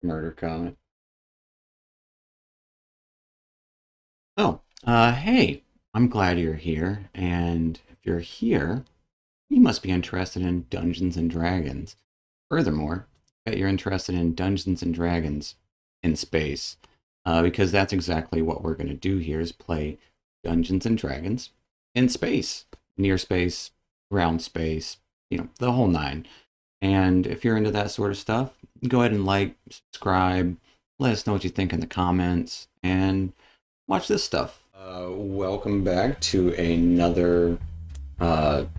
Murder comment. Hey, I'm glad you're here. And if you're here, you must be interested in Dungeons and Dragons. Furthermore, I bet you're interested in Dungeons and Dragons in space, because that's exactly what we're going to do here is play Dungeons and Dragons in space, near space, ground space, the whole nine. And if you're into that sort of stuff, go ahead and like, subscribe, let us know what you think in the comments, and watch this stuff. Welcome back to another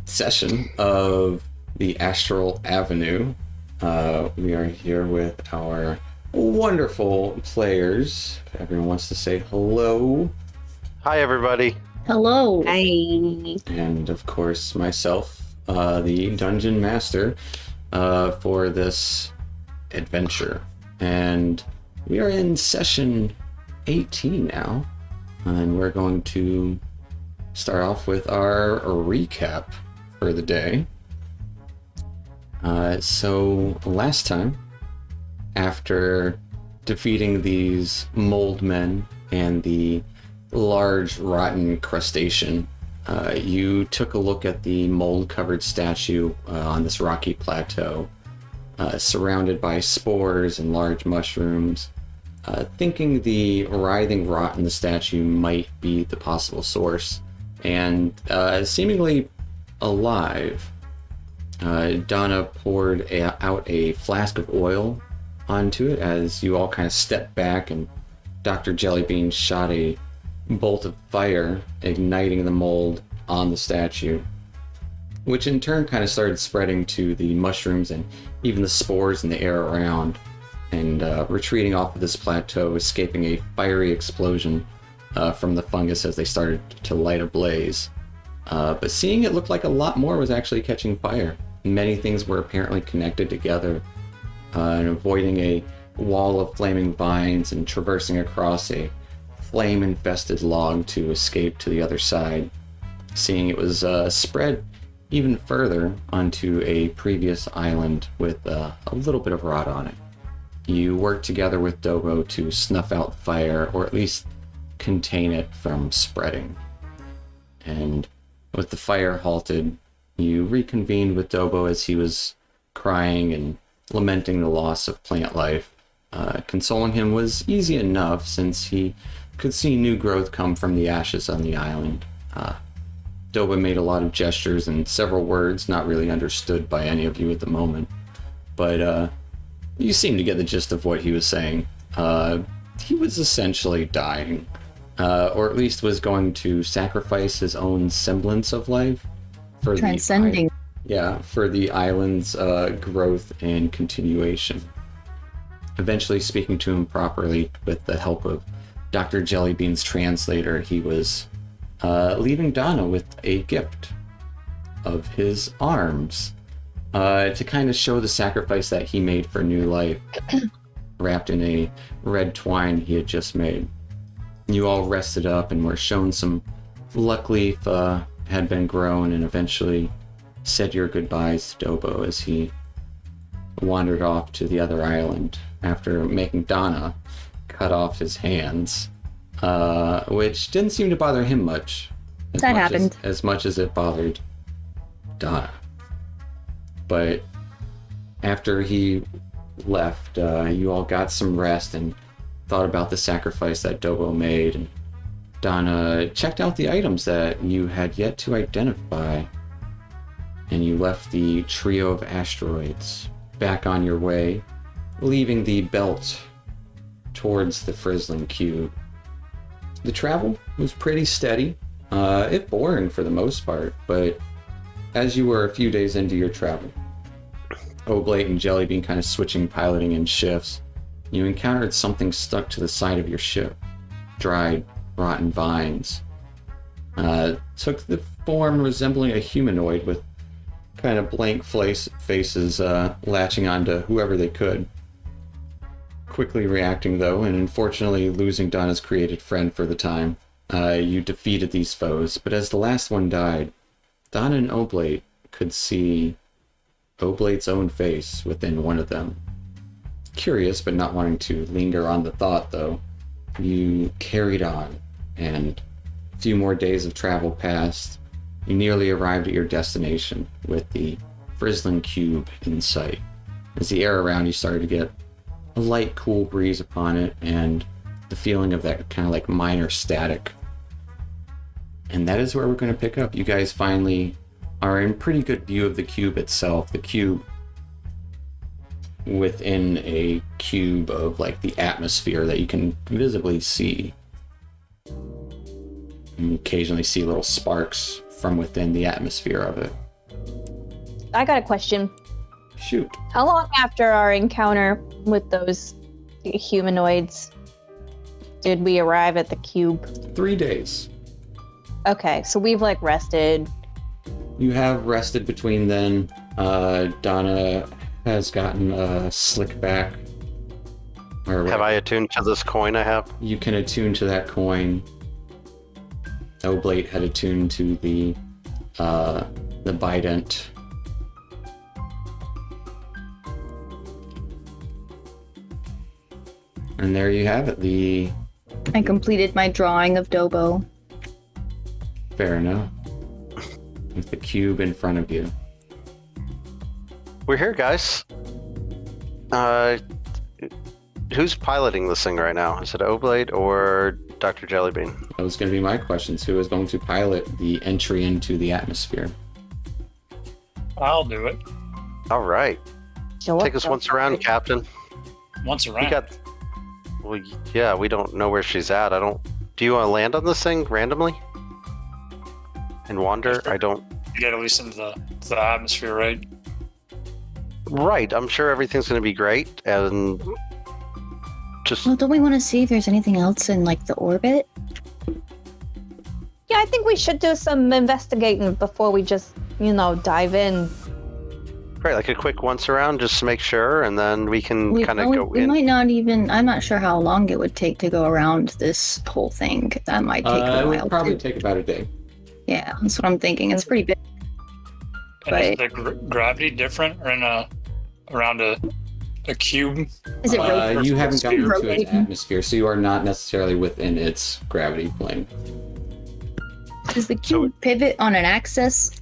session of the Astral Avenue. We are here with our wonderful players. If everyone wants to say hello. Hi, everybody. Hello. Hi. And of course, myself, the Dungeon Master for this adventure. And we are in session 18 now. And we're going to start off with our recap for the day. So last time, after defeating these mold men and the large rotten crustacean, you took a look at the mold-covered statue on this rocky plateau, surrounded by spores and large mushrooms. Thinking the writhing rot in the statue might be the possible source, and seemingly alive, Donna poured out a flask of oil onto it as you all kind of stepped back, and Dr. Jellybean shot a bolt of fire, igniting the mold on the statue, which in turn kind of started spreading to the mushrooms and even the spores in the air around, and retreating off of this plateau, escaping a fiery explosion from the fungus as they started to light a blaze. But seeing it looked like a lot more was actually catching fire. Many things were apparently connected together, and avoiding a wall of flaming vines and traversing across a flame-infested log to escape to the other side. Seeing it was spread even further onto a previous island with a little bit of rot on it. You work together with Dobo to snuff out the fire, or at least contain it from spreading. And with the fire halted, you reconvened with Dobo as he was crying and lamenting the loss of plant life. Consoling him was easy enough since he could see new growth come from the ashes on the island. Dobo made a lot of gestures and several words not really understood by any of you at the moment, but you seem to get the gist of what he was saying. He was essentially dying, or at least was going to sacrifice his own semblance of life for Transcending. for the island's growth and continuation. Eventually, speaking to him properly with the help of Dr. Jellybean's translator, he was leaving Donna with a gift of his arms. To kind of show the sacrifice that he made for new life, wrapped in a red twine he had just made. You all rested up and were shown some luck leaf had been grown, and eventually said your goodbyes to Dobo as he wandered off to the other island after making Donna cut off his hands, which didn't seem to bother him much. That happened. As much as it bothered Donna. But after he left, you all got some rest and thought about the sacrifice that Dobo made, and Donna checked out the items that you had yet to identify, and you left the trio of asteroids back on your way, leaving the belt towards the Frizzlin Cube. The travel was pretty steady, if boring for the most part, but as you were a few days into your travel, Oblate and Jellybean kind of switching piloting in shifts, you encountered something stuck to the side of your ship. Dried, rotten vines. Took the form resembling a humanoid with kind of blank faces latching onto whoever they could. Quickly reacting though, and unfortunately losing Donna's created friend for the time, you defeated these foes, but as the last one died, Donna and Oblate could see Oblate's own face within one of them. curious, but not wanting to linger on the thought, though, you carried on, and a few more days of travel passed. You nearly arrived at your destination with the Frizzlin Cube in sight. As the air around you started to get a light, cool breeze upon it, and the feeling of that kind of like minor static. And that is where we're going to pick up. You guys finally are in pretty good view of the cube itself. The cube within a cube of like the atmosphere that you can visibly see. And you occasionally see little sparks from within the atmosphere of it. I got a question. Shoot. How long after our encounter with those humanoids did we arrive at the cube? 3 days. Okay, so we've like rested. You have rested between then. Donna has gotten a slick back. Have I attuned to this coin I have? You can attune to that coin. Oblate had attuned to the bident. And there you have it. I completed my drawing of Dobo. Fair enough. With the cube in front of you. We're here, guys. Who's piloting this thing right now? Is it Oblate or Dr. Jellybean? That was going to be my questions. Who is going to pilot the entry into the atmosphere? I'll do it. All right. Take us once around, Captain. Once around. Well, yeah, we don't know where she's at. Do you want to land on this thing randomly? And wander? I don't... You get at least into the atmosphere, right? Right. I'm sure everything's going to be great, and... just... Well, don't we want to see if there's anything else in, like, the orbit? Yeah, I think we should do some investigating before we just, dive in. Right, like a quick once around, just to make sure, and then we can kind of go we in. might not even... I'm not sure how long it would take to go around this whole thing. That might take a while. It would probably too. take about a day. Yeah, that's what I'm thinking. It's pretty big. And is the gravity different or around a cube? Is it rotating? You haven't gotten into its rotating? atmosphere, so you are not necessarily within its gravity plane. Does the cube pivot on an axis?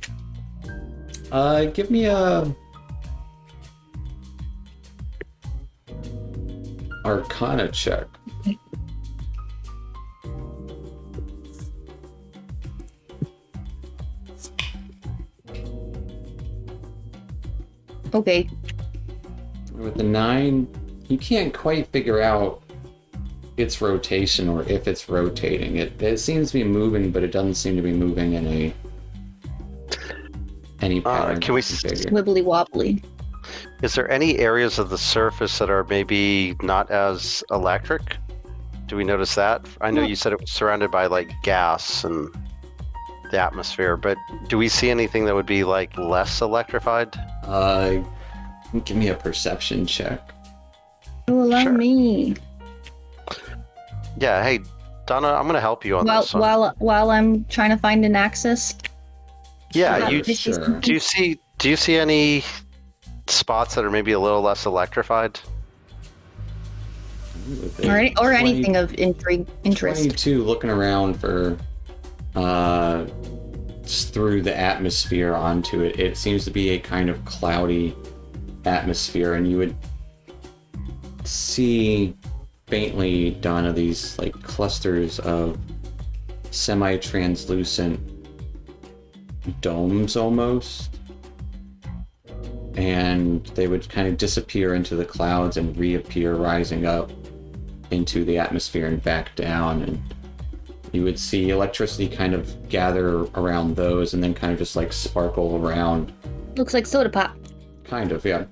Give me a Arcana check. Okay. With the 9, you can't quite figure out its rotation or if it's rotating. It seems to be moving, but it doesn't seem to be moving in any pattern. Can we Wibbly wobbly. Is there any areas of the surface that are maybe not as electric? Do we notice that? I know you said it was surrounded by like gas and the atmosphere, but do we see anything that would be like less electrified? Give me a perception check. Oh, allow Sure. me. Yeah, hey, Donna, I'm gonna help you on this one. While I'm trying to find an axis. Yeah, Sure. do you see any spots that are maybe a little less electrified? Or anything of interest. 22, looking around for just through the atmosphere onto it. It seems to be a kind of cloudy atmosphere, and you would see faintly, Donna, these like clusters of semi-translucent domes almost, and they would kind of disappear into the clouds and reappear rising up into the atmosphere and back down, and you would see electricity kind of gather around those and then kind of just like sparkle around. Looks like soda pop. Kind of, yeah.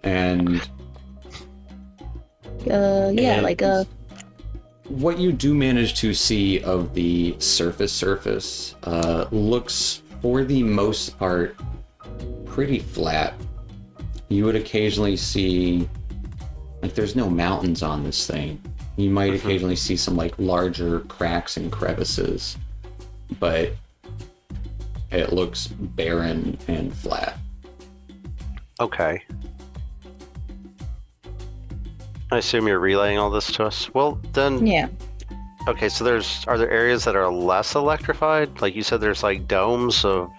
And what you do manage to see of the surface looks for the most part pretty flat. You would occasionally see, like, there's no mountains on this thing. You might occasionally see some like larger cracks and crevices, but it looks barren and flat. Okay. I assume you're relaying all this to us. Well, then. Yeah. Okay, so are there areas that are less electrified? Like you said, there's like domes of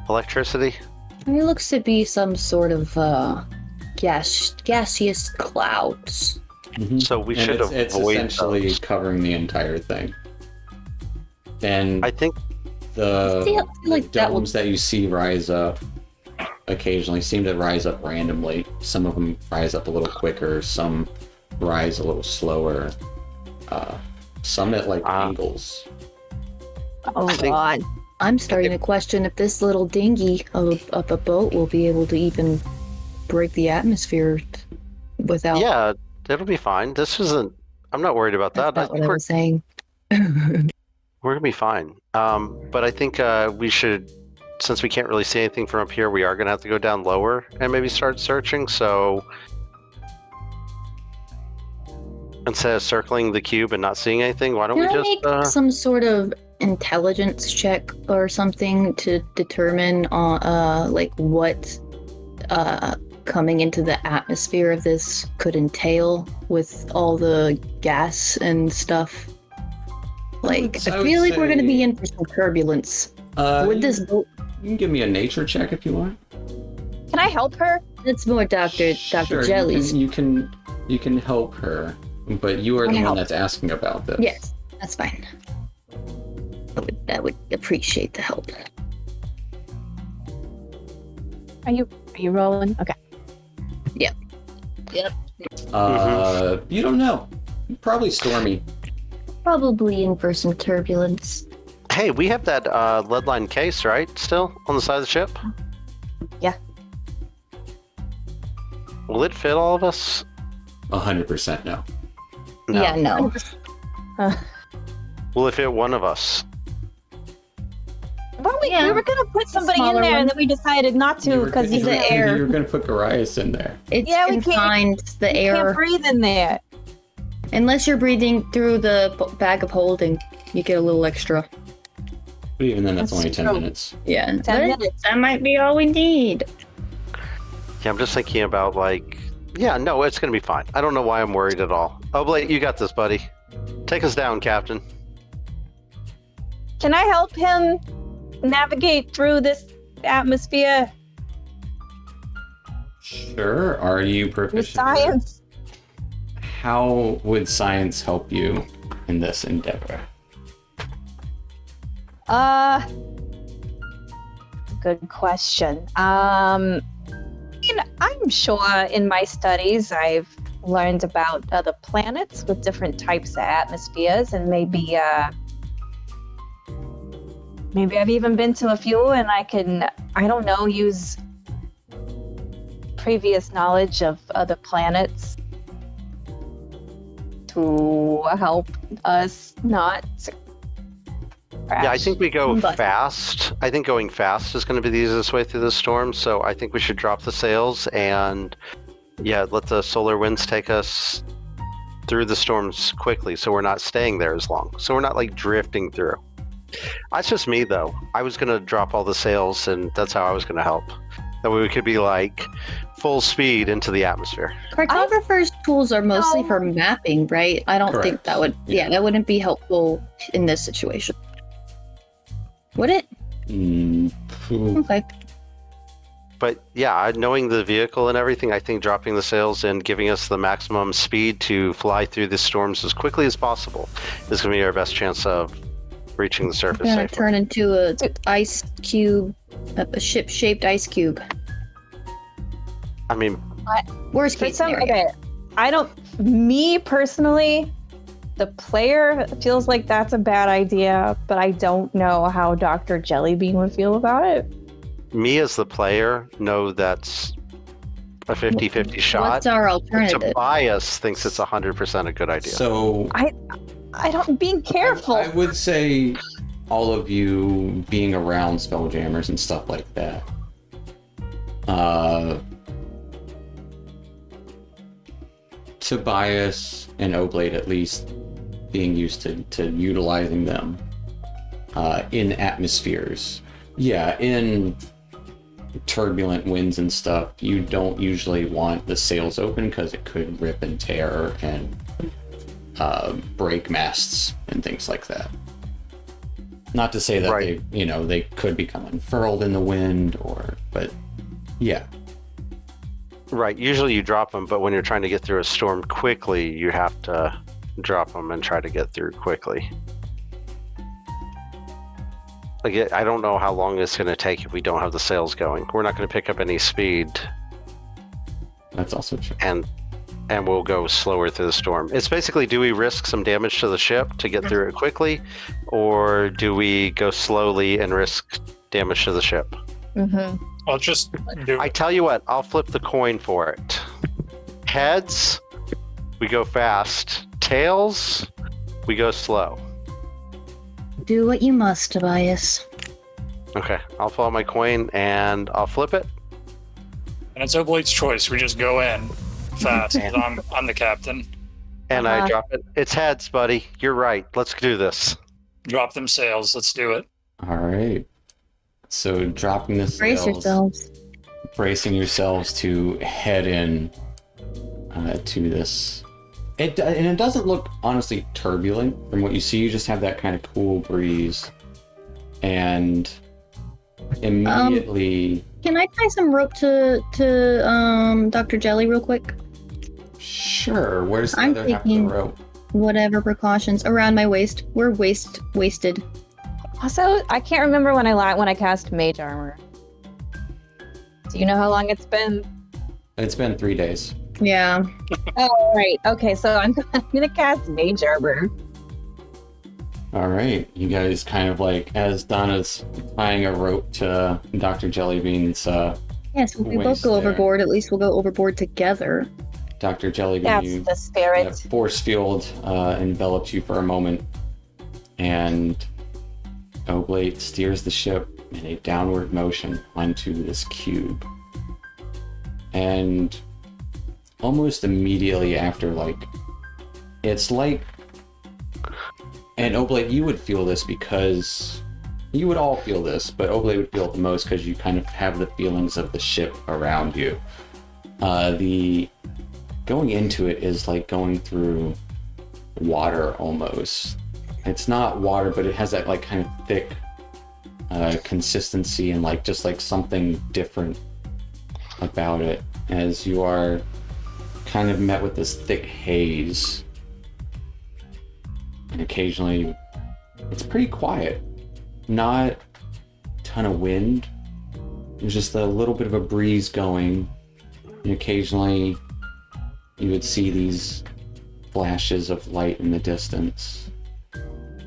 electricity. It looks to be some sort of gaseous clouds. Mhm. So we And should it's avoid essentially those. covering the entire thing. And I think the, I feel like the that would- domes that you see rise up occasionally seem to rise up randomly. Some of them rise up a little quicker, some rise a little slower. Some at like angles. Oh I think- God. I'm starting to question if this little dinghy of a boat will be able to even break the atmosphere without. yeah, it'll be fine. This isn't. I'm not worried about That's that. I not what think I was saying. we're gonna be fine. But I think we should, since we can't really see anything from up here, we are gonna have to go down lower and maybe start searching. So instead of circling the cube and not seeing anything, why don't Can we I just? make some sort of intelligence check or something to determine like what coming into the atmosphere of this could entail with all the gas and stuff? Like, I I would feel like we're going to say- be in for some turbulence. Would this boat? You can give me a nature check if you want. Can I help her? It's more Dr. Sure, Jelly's. you can help her, but you are the one that's asking about this. Yes, that's fine. I would appreciate the help. Are you rolling? Okay. You don't know. Probably stormy. Probably in for some turbulence. Hey, we have that lead line case, right? Still on the side of the ship. Yeah. Will it fit all of us? 100% no. No. Yeah, no. Will it fit one of us? Well, we Yeah. were gonna put somebody in Smaller there, one. and then we decided not to because he's the air. You were going to put Garias in there. It's Yeah, we can't- confined, the can't air. breathe in there. Unless you're breathing through the bag of holding, you get a little extra. But even then, that's That's only 10 true. minutes. Yeah. 10 minutes. That might be all we need. Yeah, I'm just thinking about like, yeah, no, it's gonna be fine. I don't know why I'm worried at all. Oh, Blake, you got this, buddy. Take us down, Captain. Can I help him navigate through this atmosphere Sure. Are you with proficient? science? How would science help you in this endeavor? Good question. I'm sure in my studies I've learned about other planets with different types of atmospheres, and maybe I've even been to a few, and I don't know, use previous knowledge of other planets to help us not crash. Yeah, I think we go But- fast. I think going fast is going to be the easiest way through the storm. So I think we should drop the sails and, yeah, let the solar winds take us through the storms quickly, so we're not staying there as long. So we're not like drifting through. That's just me, though. I was going to drop all the sails, and that's how I was going to help. That way we could be like full speed into the atmosphere. Cartographer's tools are mostly No. for mapping, right? I don't think Correct. that would. Yeah. That wouldn't be helpful in this situation. Would it? Okay. But yeah, knowing the vehicle and everything, I think dropping the sails and giving us the maximum speed to fly through the storms as quickly as possible is going to be our best chance of reaching the surface I'm gonna safely. turn into a ice cube, a ship-shaped ice cube. I mean, Worst For case some, scenario. okay, me personally, the player feels like that's a bad idea, but I don't know how Dr. Jellybean would feel about it. me as the player know that's a 50-50 shot. What's our alternative? Tobias thinks it's 100% a good idea. So Being careful. I would say all of you being around Spelljammers and stuff like that. Tobias and Oblate at least being used to utilizing them in atmospheres. Yeah, in turbulent winds and stuff, you don't usually want the sails open because it could rip and tear and break masts and things like that. Not to say that Right. they could become unfurled in the wind, but yeah. Right. Usually you drop them, but when you're trying to get through a storm quickly, you have to drop them and try to get through quickly. Like, I don't know how long it's going to take if we don't have the sails going. We're not going to pick up any speed, That's also true. and we'll go slower through the storm. It's basically, do we risk some damage to the ship to get through it quickly, or do we go slowly and risk damage to the ship? Mm-hmm. I'll just do I tell you what, I'll flip the coin for it. Heads, we go fast. Tails, we go slow. Do what you must, Tobias. Okay, I'll pull out my coin and I'll flip it. and it's Oblate's choice. We just go in fast. 'Cause I'm the captain. And I drop it. It's heads, buddy. You're right. Let's do this. Drop them sails. Let's do it. All right. So dropping the Brace sails, yourselves. bracing yourselves to head in to this. And it doesn't look honestly turbulent from what you see. You just have that kind of cool breeze, and immediately. Can I tie some rope to Dr. Jelly real quick? Sure. Where's the I'm other half of the thinking- rope? Whatever precautions around my waist. We're wasted. Also, I can't remember when I cast Mage Armor. Do you know how long it's been? It's been 3 days. Yeah. Oh, right. Okay, so I'm gonna cast Mage Armor. All right, you guys kind of like, as Donna's tying a rope to Dr. Jellybean's Yes, if we both Waist go there. overboard, at least we'll go overboard together. Dr. Jellybean, That's you, the that spirit. force field envelops you for a moment, and Oblate steers the ship in a downward motion onto this cube. And almost immediately after, it's like, and Oblate, you would feel this because you would all feel this, but Oblate would feel it the most because you kind of have the feelings of the ship around you. The going into it is like going through water almost. It's not water, but it has that like kind of thick consistency and just like something different about it, as you are kind of met with this thick haze. And occasionally it's pretty quiet. Not a ton of wind. There's just a little bit of a breeze going. And occasionally you would see these flashes of light in the distance.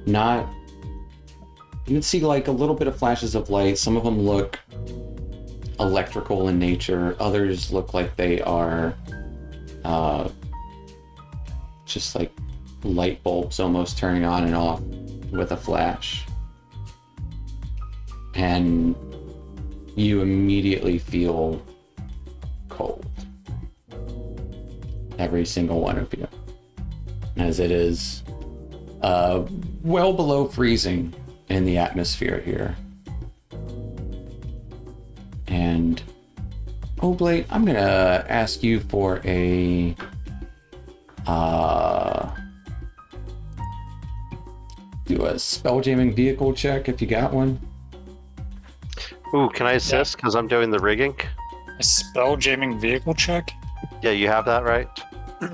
You would see like a little bit of flashes of light. Some of them look electrical in nature. Others look like they are just like light bulbs almost turning on and off with a flash. And you immediately feel cold. Every single one of you. As it is well below freezing in the atmosphere here. And Oblate, I'm gonna ask you for a do a spelljamming vehicle check if you got one. Ooh, can I assist? Because I'm doing the rigging. A spell jamming vehicle check? Yeah, you have that, right? I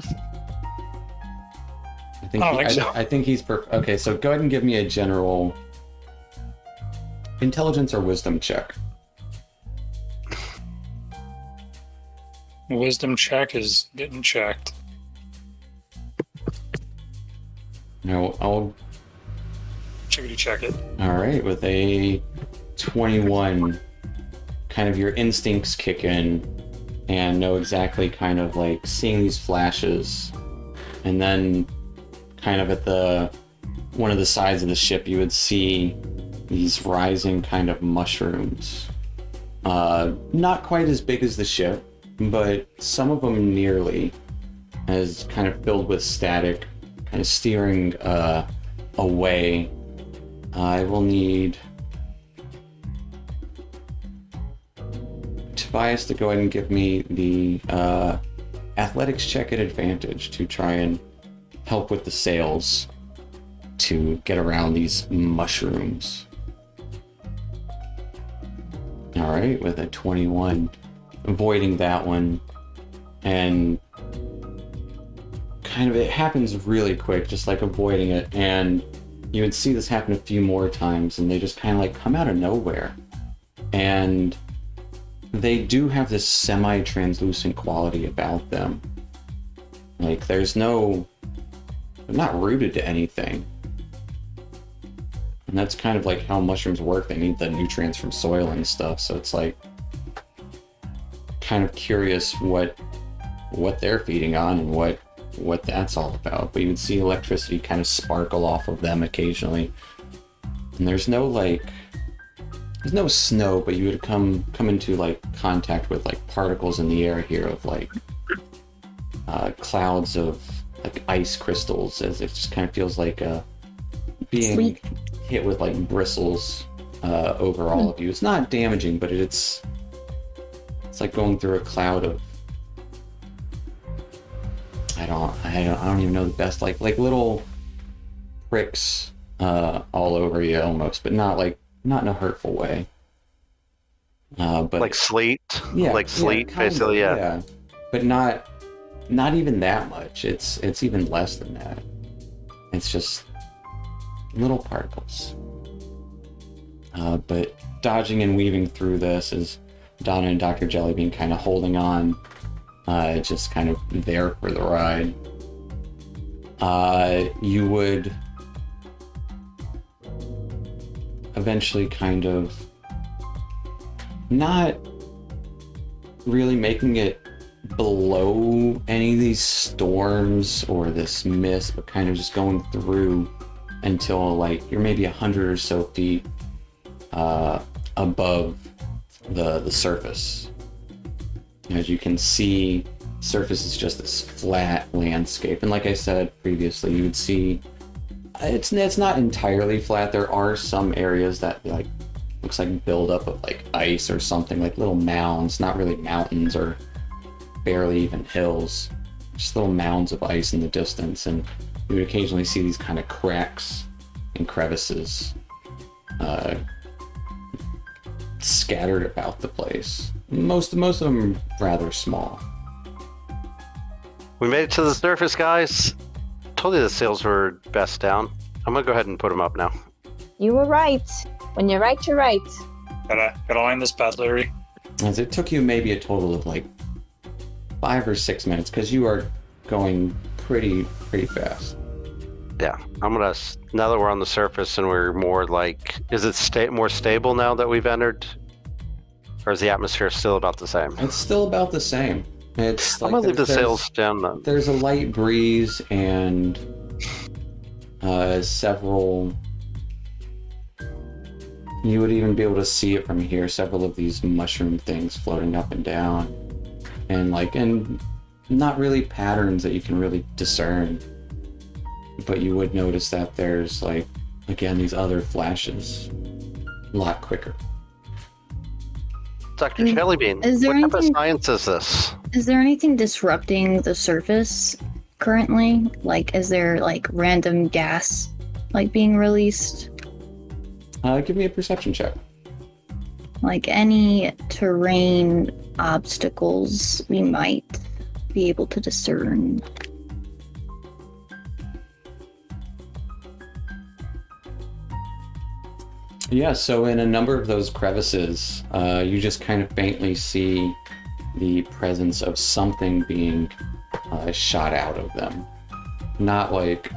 think, I don't think so. I think he's okay, so go ahead and give me a general intelligence or wisdom check. Wisdom check is getting checked. No, I'll Chickadee check it. all right, with a 21, kind of your instincts kick in and know exactly kind of like seeing these flashes, and then kind of at one of the sides of the ship you would see these rising kind of mushrooms. Not quite as big as the ship, but some of them nearly, as kind of filled with static, kind of steering away. I will need Tobias to go ahead and give me the athletics check at advantage to try and help with the sails to get around these mushrooms. All right, with a 21, avoiding that one, and kind of it happens really quick, just like avoiding it, and you would see this happen a few more times, and they just kind of like come out of nowhere. And they do have this semi-translucent quality about them. Like there's no, they're not rooted to anything. And that's kind of like how mushrooms work. They need the nutrients from soil and stuff. So it's like kind of curious what they're feeding on and what that's all about. But you would see electricity kind of sparkle off of them occasionally. And there's no snow, but you would come into like contact with like particles in the air here of like clouds of like ice crystals, as it just kind of feels like being Sweet. hit with like bristles over all of you. It's not damaging, but it's like going through a cloud of I don't even know the best, like little pricks all over you almost, but not in a hurtful way. But Like sleet? yeah, Like sleet, kind basically, of, yeah. But not even that much. It's even less than that. It's just little particles. But dodging and weaving through this is Donna and Dr. Jellybean kind of holding on, just kind of there for the ride. You would eventually kind of not really making it below any of these storms or this mist, but kind of just going through until like you're maybe 100 or so feet above the surface. As you can see, surface is just this flat landscape, and like I said previously, you would see it's not entirely flat. There are some areas that like looks like buildup of like ice or something, like little mounds, not really mountains or barely even hills, just little mounds of ice in the distance. And you would occasionally see these kind of cracks and crevices scattered about the place. Most of them rather small. We made it to the surface, guys. Told you the sails were best down. I'm gonna go ahead and put them up now. You were right. When you're right, you're right. Gotta line this path, Larry. As it took you maybe a total of like 5 or 6 minutes, because you are going pretty fast. Yeah, I'm gonna. Now that we're on the surface and we're more like, is it more stable now that we've entered, or is the atmosphere still about the same? It's still about the same. It's like I'm gonna leave the there's- sails down then. There's a light breeze and several. You would even be able to see it from here. Several of these mushroom things floating up and down, and not really patterns that you can really discern. But you would notice that there's like, again, these other flashes a lot quicker. Dr. Jellybean, is there what type of anything- science is this? Is there anything disrupting the surface currently? Like, is there like random gas like being released? Give me a perception check. Like any terrain obstacles we might be able to discern? Yeah, so in a number of those crevices, you just kind of faintly see the presence of something being shot out of them. Not like,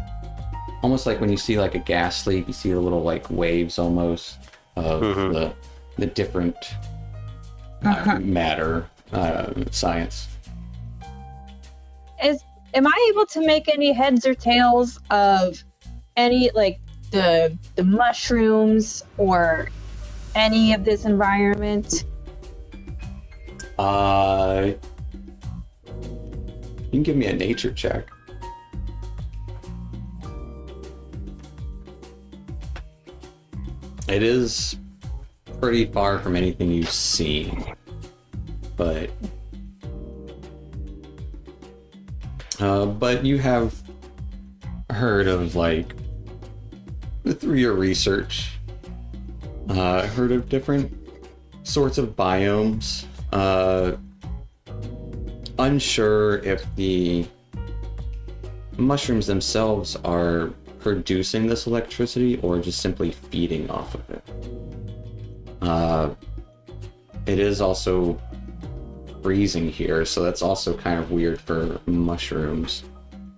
almost like when you see like a gas leak, you see the little like waves almost of the different matter science. Am I able to make any heads or tails of any like the mushrooms or any of this environment? You can give me a nature check. It is pretty far from anything you've seen. But you have heard of, like, through your research, heard of different sorts of biomes. Unsure if the mushrooms themselves are producing this electricity or just simply feeding off of it. It is also freezing here, so that's also kind of weird for mushrooms.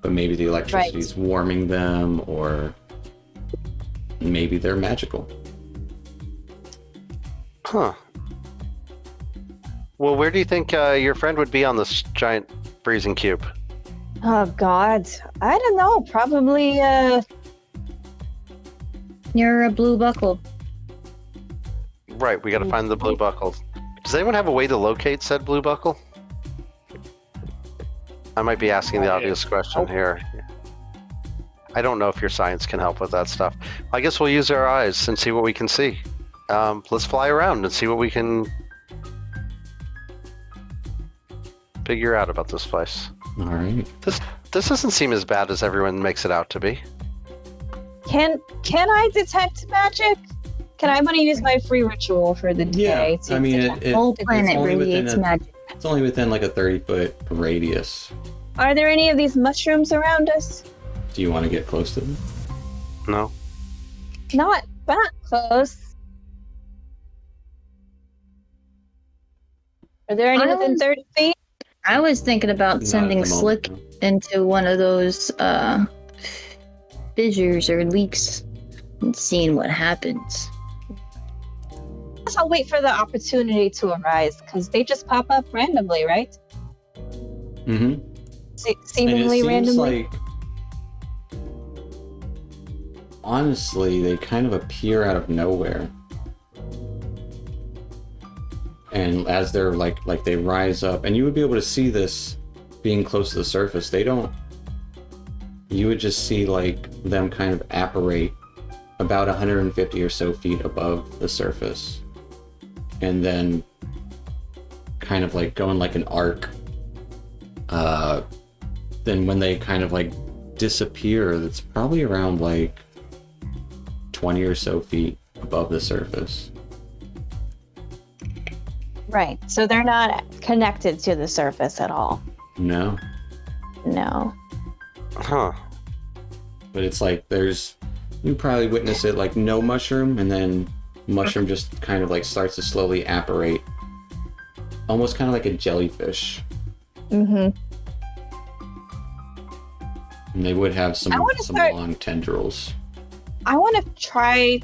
But maybe the electricity is warming them, or maybe they're magical. Huh. Well, where do you think your friend would be on this giant freezing cube? Oh God, I don't know. Probably Near a blue buckle. Right, we gotta find the blue buckle. Does anyone have a way to locate said blue buckle? I might be asking the obvious question here. I don't know if your science can help with that stuff. I guess we'll use our eyes and see what we can see. Let's fly around and see what we can figure out about this place. All right. This doesn't seem as bad as everyone makes it out to be. can I detect magic? I'm gonna use my free ritual for the day. I mean, detect. Whole it's planet only within radiates magic. It's only within like a 30-foot radius. Are there any of these mushrooms around us? Do you want to get close to them? No? Not close. Are there any within 30 feet? I was thinking about Not at sending the moment, Slick no. into one of those fissures or leaks and seeing what happens. I guess I'll wait for the opportunity to arise, because they just pop up randomly, right? Mm-hmm. Seemingly randomly. Like, honestly, they kind of appear out of nowhere. And as they're like they rise up, and you would be able to see this being close to the surface. You would just see like them kind of apparate about 150 or so feet above the surface, and then kind of like go in like an arc. Then when they kind of like disappear, it's probably around like 20 or so feet above the surface. Right. So they're not connected to the surface at all. No. No. Huh. But it's like you probably witness it like no mushroom, and then mushroom just kind of like starts to slowly apparate. Almost kind of like a jellyfish. Mm-hmm. And they would have some start- long tendrils. I want to try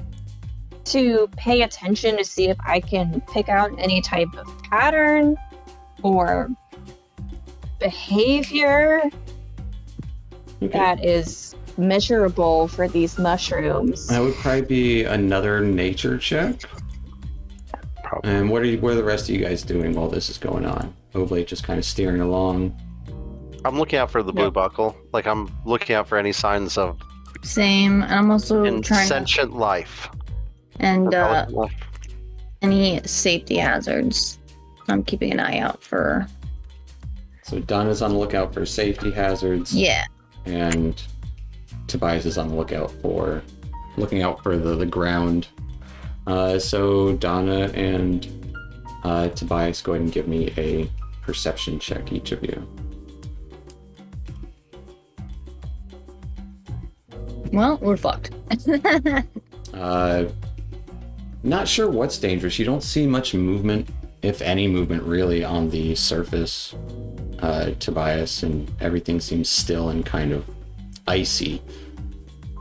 to pay attention to see if I can pick out any type of pattern or behavior that is measurable for these mushrooms. That would probably be another nature check. Probably. And what are the rest of you guys doing while this is going on? Oblate just kind of steering along. I'm looking out for the blue buckle. Like, I'm looking out for any signs of Same. I'm also trying to, sentient life. and Intelligent life. any safety hazards. I'm keeping an eye out for. So Donna's on the lookout for safety hazards. Yeah. And Tobias is on the looking out for the ground. So Donna and Tobias, go ahead and give me a perception check, each of you. Well, we're fucked. Not sure what's dangerous. You don't see much movement, if any movement really, on the surface, Tobias, and everything seems still and kind of icy.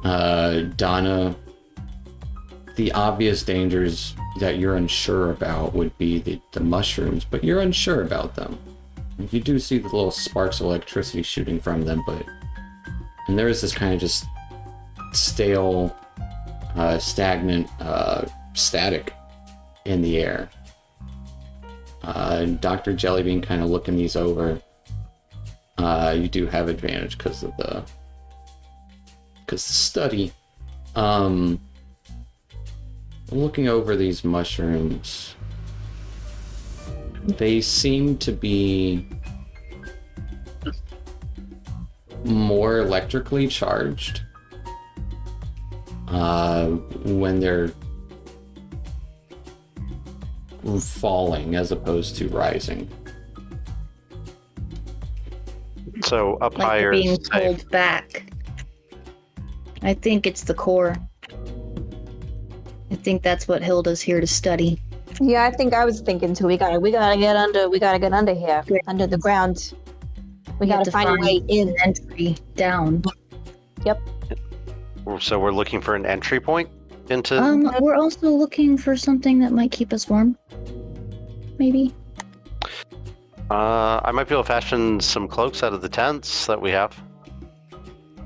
Donna, the obvious dangers that you're unsure about would be the mushrooms, but you're unsure about them. You do see the little sparks of electricity shooting from them, and there is this kind of just stale, stagnant static in the air. Dr. Jellybean kind of looking these over. You do have advantage because of the study. Looking over these mushrooms, They seem to be more electrically charged when they're falling as opposed to rising. So up Like higher they're being is safe. pulled back. I think it's the core. I think that's what Hilda's here to study. Yeah, I think I was thinking too. We gotta get under here, Great. under the ground. We have gotta to find a way in. an entry down. So we're looking for an entry point into. We're also looking for something that might keep us warm. Maybe. I might be able to fashion some cloaks out of the tents that we have.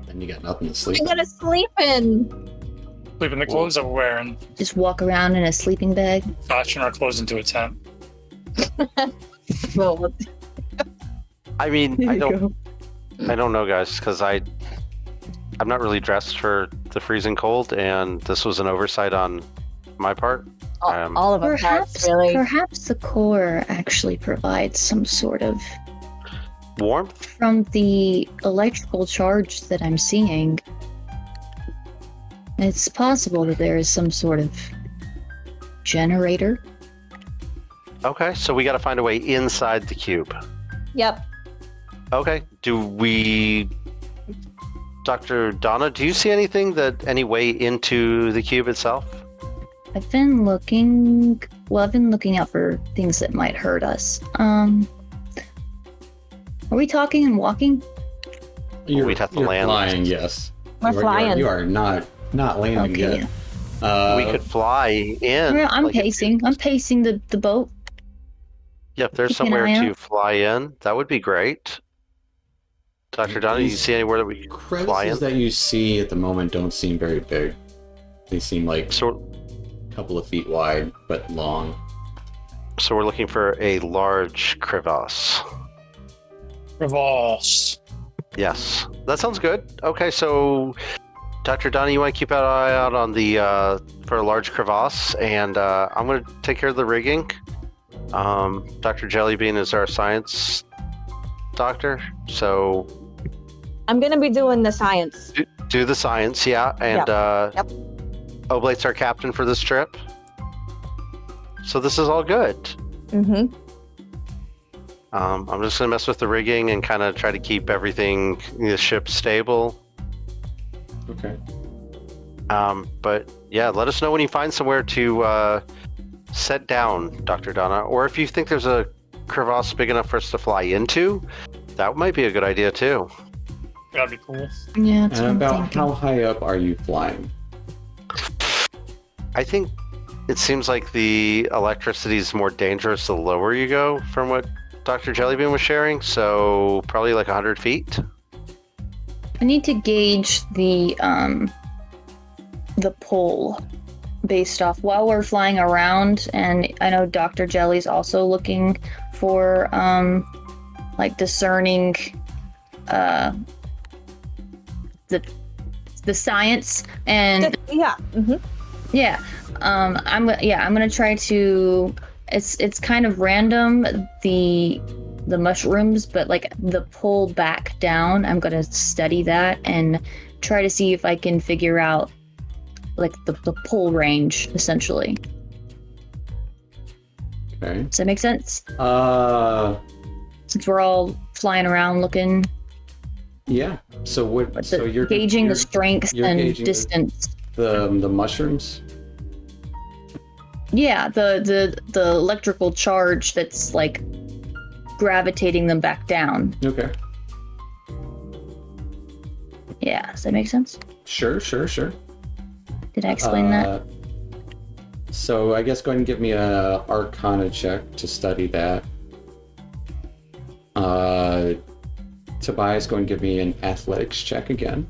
Then you got nothing to sleep We in. gotta sleep in. Sleep in the clothes that we're wearing. Just walk around in a sleeping bag. Fashion our clothes into a tent. Well, I mean, I don't know, guys, because I'm not really dressed for the freezing cold, and this was an oversight on my part. all of our parts, really. Perhaps the core actually provides some sort of Warmth? from the electrical charge that I'm seeing. It's possible that there is some sort of generator. Okay, so we got to find a way inside the cube. Yep. Okay, Dr. Donna, do you see any way into the cube itself? I've been looking out for things that might hurt us. Are we talking and walking? We'd have to you're land. flying, yes. We're flying. You are not landing Okay. yet. We could fly in. Well, I'm like, if- pacing. I'm pacing the boat. Yeah, if there's Keep an somewhere eye to out. fly in, that would be great. Dr. Donna, you These see anywhere that we can fly in? Crevices that you see at the moment don't seem very big. They seem like So, a couple of feet wide, but long. so we're looking for a large crevasse. Revolves. Yes, that sounds good. Okay, so Dr. Donna, you want to keep an eye out on the for a large crevasse, and I'm going to take care of the rigging. Dr. Jellybean is our science doctor, so I'm gonna be doing the science. do the science, yeah, and Yep. Oblate's our captain for this trip. So this is all good. Mm-hmm. I'm just gonna mess with the rigging and kind of try to keep everything, the ship stable. Okay. But yeah, let us know when you find somewhere to set down, Dr. Donna, or if you think there's a crevasse big enough for us to fly into, that might be a good idea too. That'd be cool. Yeah, that's what And I'm about thinking. how high up are you flying? I think it seems like the electricity is more dangerous the lower you go, from what Dr. Jellybean was sharing, so probably like 100 feet. I need to gauge the pull based off while we're flying around, and I know Dr. Jelly's also looking for like discerning the science and Yeah. Mm-hmm. yeah. I'm gonna try to. It's kind of random the mushrooms, but like the pull back down. I'm gonna study that and try to see if I can figure out like the pull range essentially. Okay. Does that make sense? Since We're all flying around looking, yeah. So what? but So you're gauging you're, the strength you're and gauging distance. the mushrooms. Yeah, the electrical charge that's like gravitating them back down. Okay. Yeah, does that make sense? Sure. Did I explain that? So I guess go ahead and give me a Arcana check to study that. Tobias, go and give me an Athletics check again.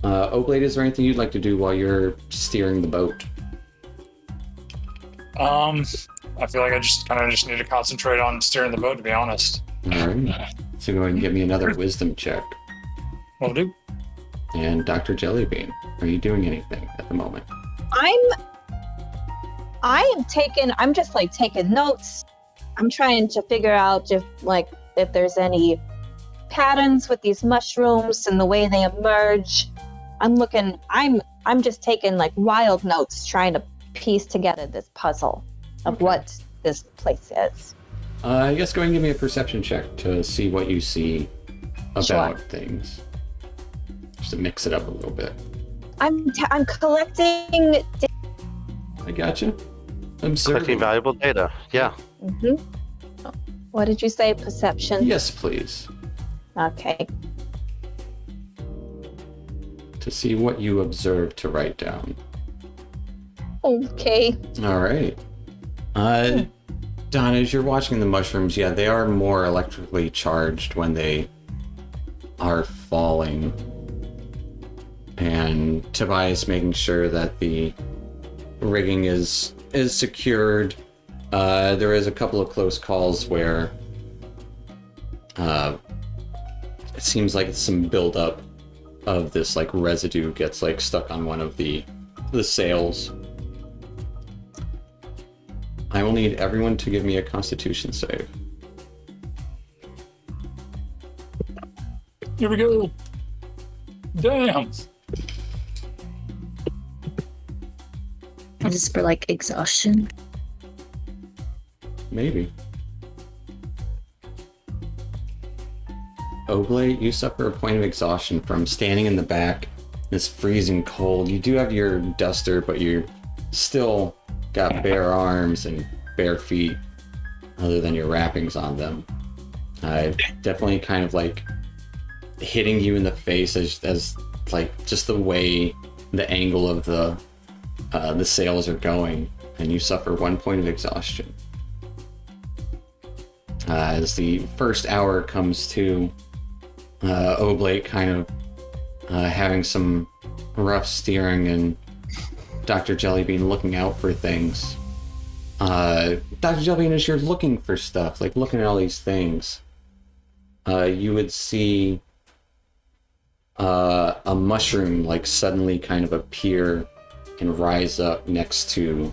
Oblate, is there anything you'd like to do while you're steering the boat? I feel like I just need to concentrate on steering the boat, to be honest. All right. So go ahead and give me another Wisdom check. Will do. And Dr. Jellybean, are you doing anything at the moment? I'm just like taking notes. I'm trying to figure out if there's any patterns with these mushrooms and the way they emerge. I'm just taking like wild notes, trying to piece together this puzzle of what this place is. I guess go ahead and give me a perception check to see what you see about things. Just to mix it up a little bit. I'm collecting. I gotcha. Observing. Collecting valuable data. Yeah. Mm-hmm. What did you say? Perception? Yes, please. Okay. To see what you observe to write down. Okay. All right. Don, as you're watching the mushrooms, yeah, they are more electrically charged when they are falling. And Tobias making sure that the rigging is secured. There is a couple of close calls where it seems like some buildup of this like residue gets like stuck on one of the sails. I will need everyone to give me a Constitution save. Here we go. Damn. Is this for like exhaustion? Maybe. Oblate, you suffer a point of exhaustion from standing in the back. It's freezing cold. You do have your duster, but you're still got bare arms and bare feet, other than your wrappings on them. Definitely kind of like hitting you in the face as like just the way the angle of the sails are going, and you suffer 1 point of exhaustion. As the first hour comes to, Oblate kind of having some rough steering and Dr. Jellybean looking out for things. Dr. Jellybean, as you're looking for stuff, like looking at all these things, you would see a mushroom like suddenly kind of appear and rise up next to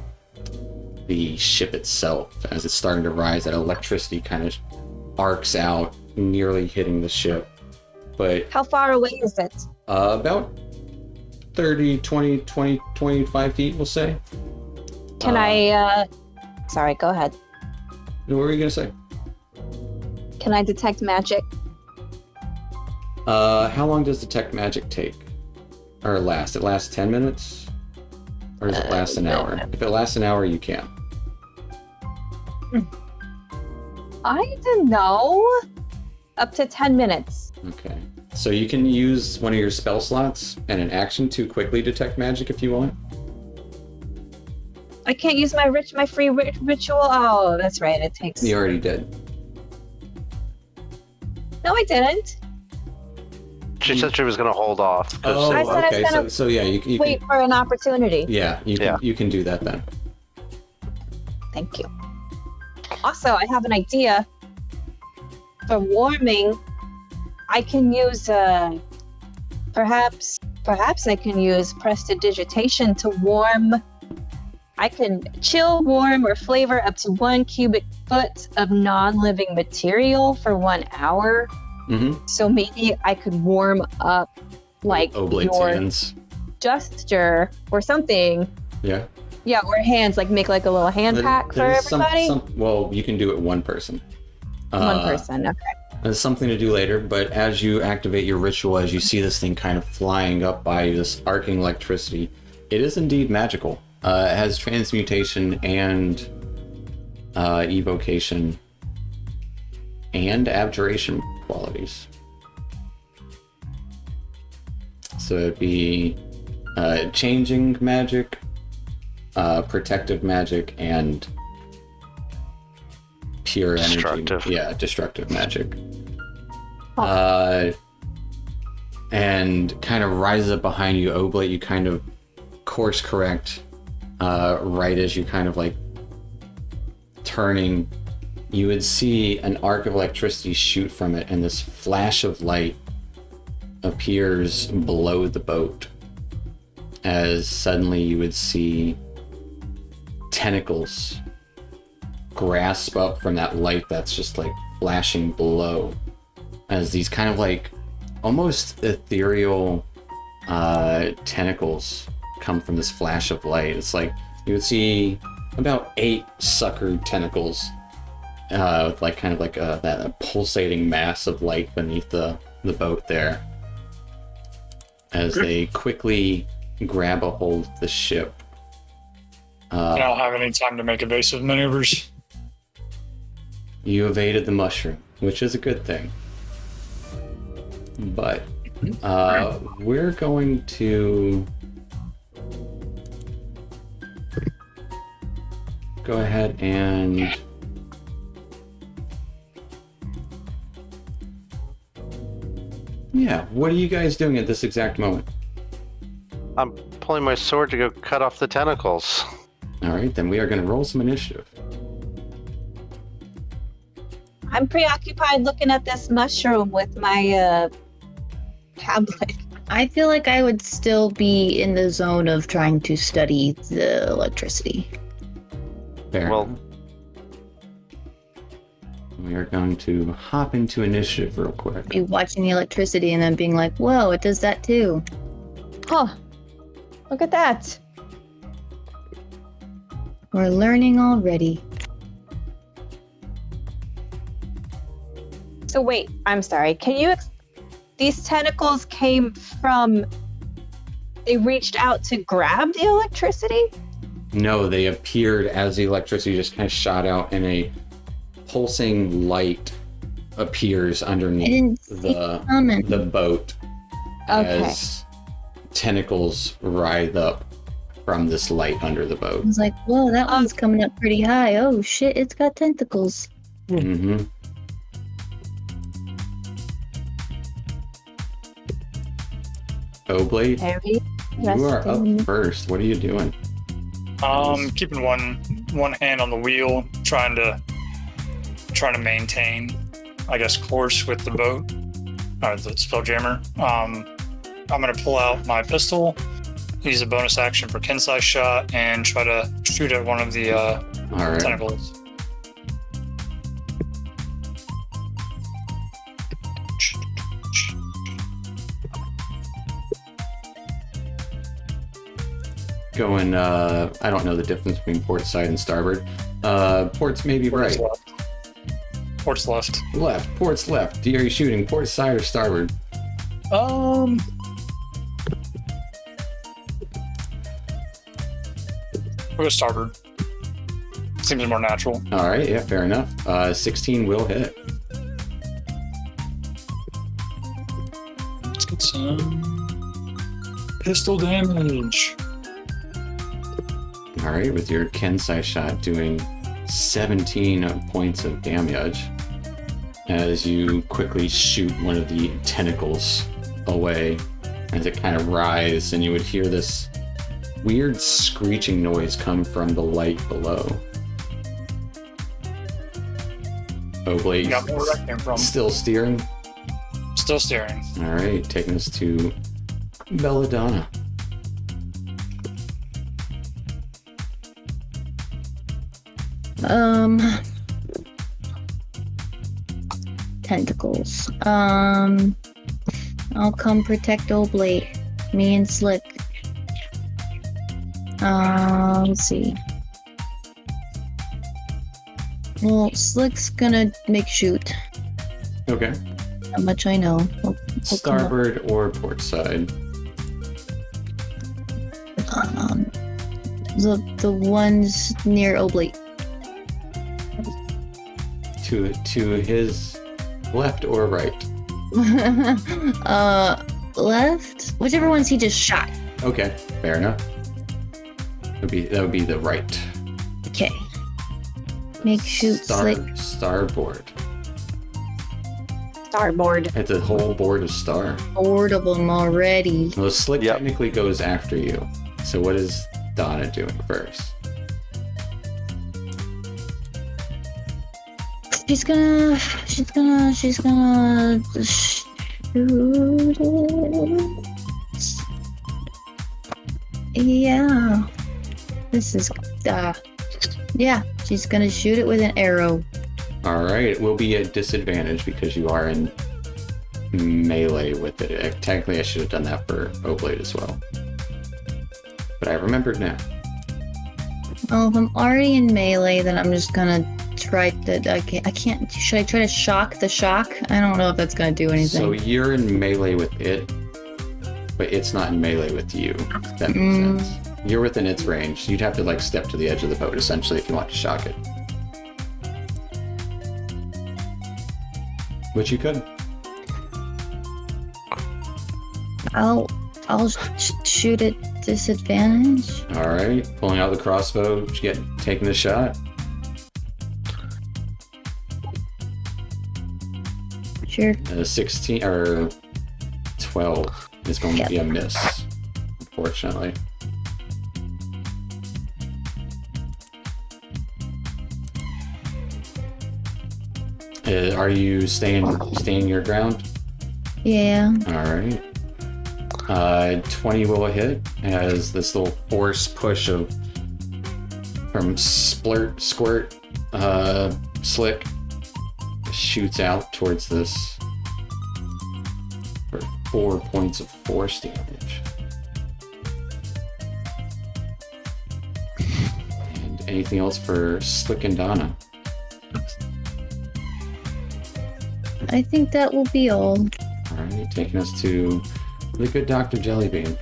the ship itself. As it's starting to rise, that electricity kind of arcs out, nearly hitting the ship. But How far away is it? about 30, 20, 25 feet, we'll say. Can I, sorry, go ahead. What were you gonna say? Can I detect magic? How long does detect magic take? Or last? It lasts 10 minutes? Or does it last an hour? If it lasts an hour, you can. I don't know. Up to 10 minutes. Okay. So you can use one of your spell slots and an action to quickly detect magic if you want. I can't use my free ritual. Oh, that's right. It takes. You already did. No, I didn't. She said she was going to hold off. Oh, I said I was okay. gonna So yeah, you Wait can, for an opportunity. yeah, you can do that then. Thank you. Also, I have an idea. For warming, I can use perhaps I can use prestidigitation to warm. I can chill, warm, or flavor up to 1 cubic foot of non-living material for 1 hour. Mm-hmm. So maybe I could warm up like Oblate's your hands. gesture or something. Yeah. Yeah, or hands, like make like a little hand pack for There's everybody. well, you can do it one person. One person, okay. There's something to do later, but as you activate your ritual, as you see this thing kind of flying up by you, this arcing electricity, it is indeed magical. It has transmutation and evocation and abjuration qualities. So it'd be changing magic, protective magic, and pure energy. Destructive. Yeah, destructive magic. And kind of rises up behind you, Oblate. You kind of course correct right as you kind of like turning. You would see an arc of electricity shoot from it, and this flash of light appears below the boat. As suddenly you would see tentacles grasp up from that light that's just like flashing below, as these kind of like almost ethereal tentacles come from this flash of light. It's like you would see about 8 suckered tentacles with like kind of like that pulsating mass of light beneath the boat there, as they quickly grab a hold of the ship. I don't have any time to make evasive maneuvers. You evaded the mushroom, which is a good thing. But we're going to go ahead and what are you guys doing at this exact moment? I'm pulling my sword to go cut off the tentacles. All right, then we are going to roll some initiative. I'm preoccupied looking at this mushroom with my tablet. I feel like I would still be in the zone of trying to study the electricity. Fair. Well, enough. We are going to hop into initiative real quick. Be watching the electricity and then being like, whoa, it does that too. Huh. Look at that. We're learning already. So wait, I'm sorry. Can you these tentacles came from they reached out to grab the electricity? No, they appeared as the electricity just kind of shot out, and a pulsing light appears underneath the boat as tentacles writhe up from this light under the boat. I was like, whoa, that one's coming up pretty high. Oh shit, it's got tentacles. Mm-hmm. Oblate, you are up first. What are you doing? Keeping one hand on the wheel, trying to maintain, I guess, course with the boat, or the Spelljammer. I'm gonna pull out my pistol, use a bonus action for Kensai shot, and try to shoot at one of the All right. tentacles. Going, I don't know the difference between port side and starboard. Port's maybe Port's right. left. Port's left. Left. Port's left. Are you shooting port side or starboard? We'll go starboard. Seems more natural. All right, yeah, fair enough. 16 will hit. Let's get some pistol damage. All right, with your Kensai shot doing 17 points of damage as you quickly shoot one of the tentacles away as it kind of writhes, and you would hear this weird screeching noise come from the light below. Oblate, Got more where that came from. still steering. Still steering. All right, taking us to Belladonna. Tentacles. I'll come protect Oblate. Me and Slick. Let's see. Well, Slick's gonna make shoot. Okay. How much I know. He'll come up. Starboard or port side? The ones near Oblate. To his left or right? Left? Whichever ones he just shot. Okay, fair enough. That would be the right. Okay. Make shoot Slick. Starboard. Starboard. It's a whole board of star. Bored of them already. Well, Slick technically goes after you. So what is Donna doing first? She's gonna shoot it. Yeah. This is yeah. She's gonna shoot it with an arrow. All right, it will be a disadvantage because you are in melee with it. Technically, I should have done that for Oblate as well. But I remembered now. Well, if I'm already in melee, then I'm just gonna try to. I can't. Should I try to shock the shock? I don't know if that's gonna do anything. So you're in melee with it, but it's not in melee with you. If that makes sense. You're within its range. You'd have to like step to the edge of the boat essentially if you want to shock it. Which you could. I'll shoot at disadvantage. All right, pulling out the crossbow, taking the shot. Sure. 16 or 12 is going to be a miss, unfortunately. Are you staying your ground? Yeah. All right. 20 will hit as this little force push from splurt, squirt, slick shoots out towards this for 4 points of force damage. And anything else for Slick and Donna? I think that will be all. All right, taking us to the good Dr. Jellybean.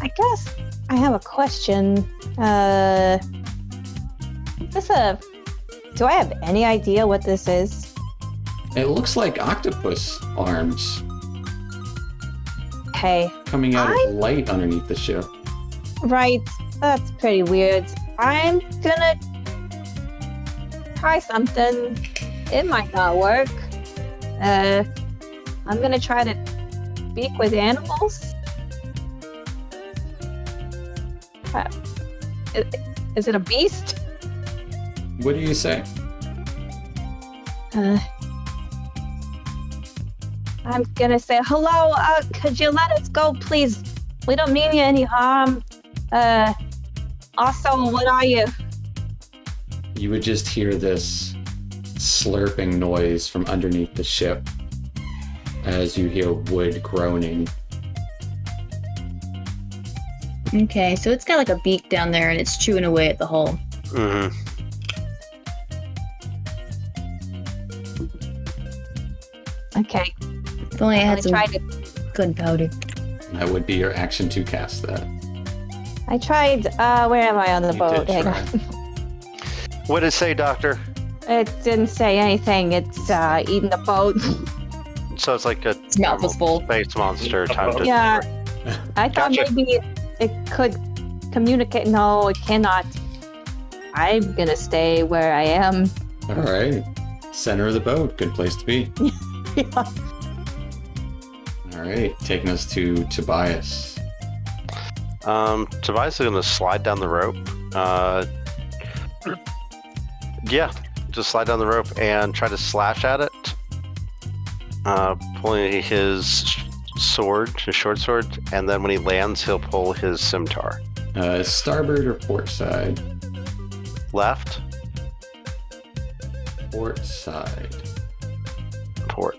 I guess I have a question. Do I have any idea what this is? It looks like octopus arms Okay, coming out of light underneath the ship. right. That's pretty weird. I'm gonna try something. It might not work. I'm gonna try to speak with animals. Is it a beast? What do you say? I'm gonna say, hello, could you let us go, please? We don't mean you any harm. Also, what are you? You would just hear this slurping noise from underneath the ship as you hear wood groaning. Okay, so it's got like a beak down there and it's chewing away at the hole. Mm-hmm. Okay, If only I I'm had some gonna try to. gunpowder. That would be your action to cast that. I tried. Where am I on the You boat? did Hang try. on. What did it say, Doctor? It didn't say anything. It's eating the boat. So it's like a Its mouth was full. space monster time to. Yeah. I thought Gotcha. maybe it could communicate. No, it cannot. I'm gonna stay where I am. All right. Center of the boat. Good place to be. Yeah. All right. Taking us to Tobias. Tobias is gonna slide down the rope. Yeah, just slide down the rope and try to slash at it. Pulling his sword, his short sword, and then when he lands, he'll pull his scimitar. Starboard or port side? Left, Port side. port.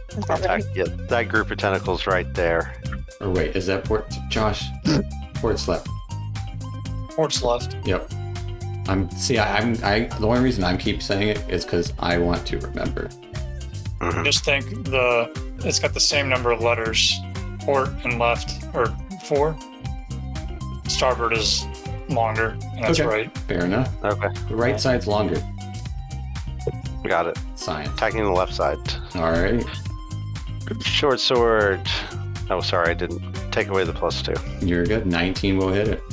Is that right? Yeah, that group of tentacles right there. Or wait, is that port? Josh? Port's left. Port's left. Yep. The only reason I keep saying it is because I want to remember. Mhm. Just think it's got the same number of letters, port and left, or 4. Starboard is longer, and that's Okay. right. Fair enough. Okay, The right side's longer. got it. Science. Attacking the left side. All right. Short sword. Oh, sorry, I didn't take away the +2. You're good. 19 will hit it.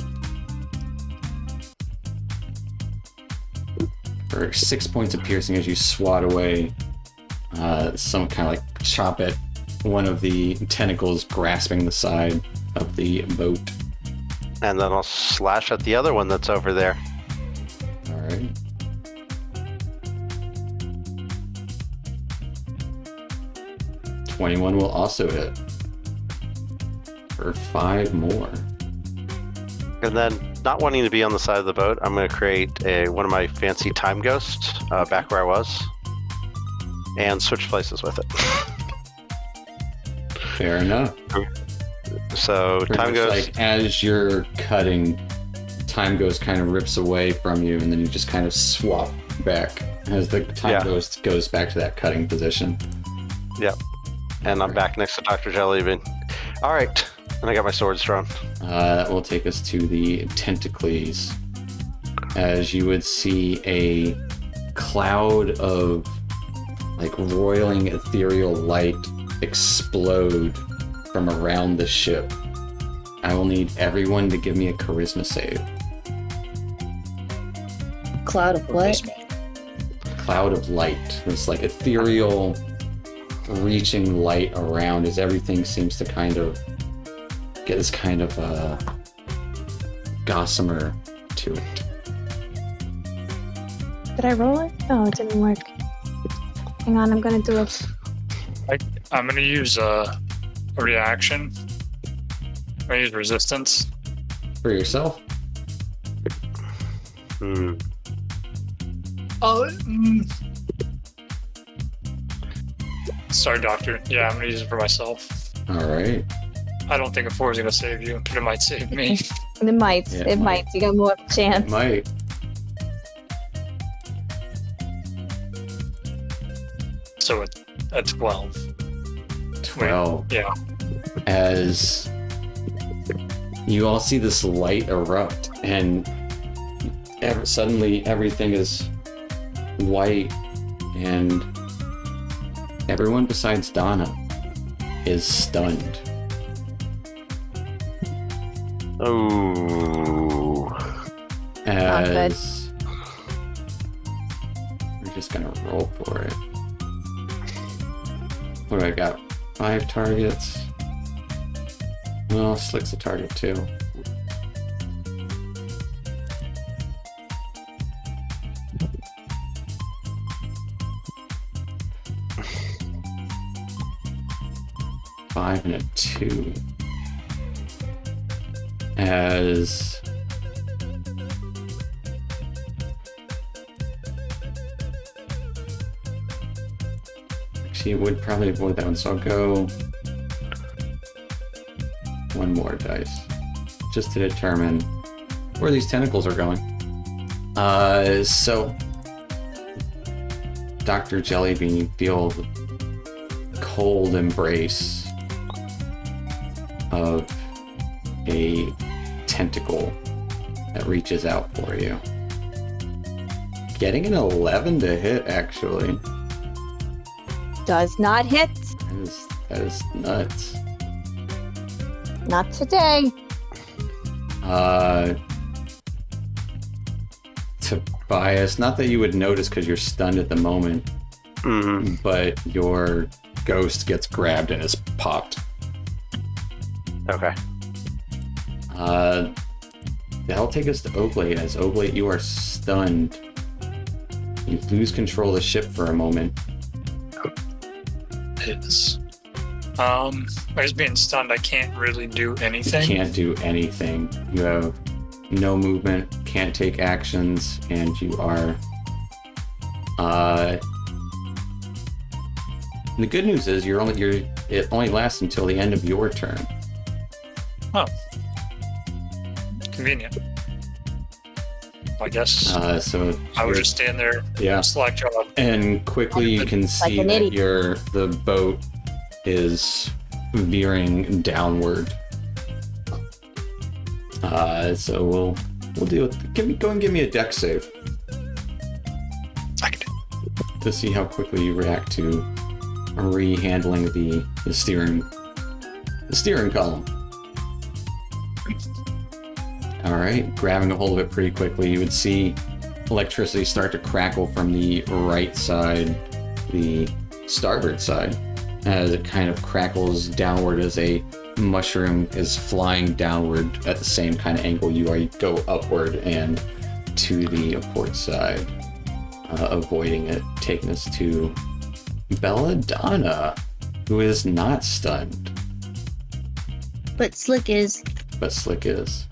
For 6 points of piercing as you swat away some kind of like chop at one of the tentacles grasping the side of the boat. And then I'll slash at the other one that's over there. All right. $21 will also hit for 5 more. And then not wanting to be on the side of the boat, I'm going to create one of my fancy time ghosts back where I was, and switch places with it. Fair enough. So Pretty time much ghost. like as you're cutting, time ghost kind of rips away from you, and then you just kind of swap back as the time ghost goes back to that cutting position. Yep. And I'm back next to Dr. Jellybean. All right. And I got my swords drawn. That will take us to the tentacles. As you would see a cloud of like roiling ethereal light explode from around the ship. I will need everyone to give me a charisma save. Cloud of what? Cloud of light. It's like ethereal reaching light around as everything seems to kind of get this kind of gossamer to it. Did I roll it? Oh, it didn't work. Hang on, I'm gonna do it. I'm gonna use a reaction. I'm gonna use resistance. For yourself? Hmm. Oh. Sorry, Doctor. Yeah, I'm gonna use it for myself. Alright. I don't think a 4 is gonna save you, but it might save me. It might. Yeah, it might. You got more chance. Might. So a 12. 12. Yeah. As you all see this light erupt, and suddenly everything is white, and everyone besides Donna is stunned. Oh. As we're just gonna roll for it. What do I got? 5 targets. Well, Slick's a target too. Five and a 2. As actually, it would probably avoid that one, so I'll go one more dice just to determine where these tentacles are going. So Dr. Jellybean, you feel the cold embrace of a tentacle that reaches out for you. Getting an 11 to hit, actually. Does not hit. That is nuts. Not today. Tobias, not that you would notice because you're stunned at the moment, but your ghost gets grabbed and is popped. Okay. That'll take us to Oblate. As Oblate, you are stunned. You lose control of the ship for a moment. Is. I was being stunned. I can't really do anything. You can't do anything. You have no movement, can't take actions, and you are... the good news is it only lasts until the end of your turn. Oh. Convenient. I guess So I would just stand there, yeah. slack job. And quickly you can see an that idiot. the boat is veering downward. So we'll deal with. Go and give me a dex save to see how quickly you react to re-handling the steering column. All right, grabbing a hold of it pretty quickly, you would see electricity start to crackle from the right side, the starboard side, as it kind of crackles downward as a mushroom is flying downward at the same kind of angle you are. You go upward and to the port side, avoiding it, taking us to Belladonna, who is not stunned, But Slick is. but Slick is.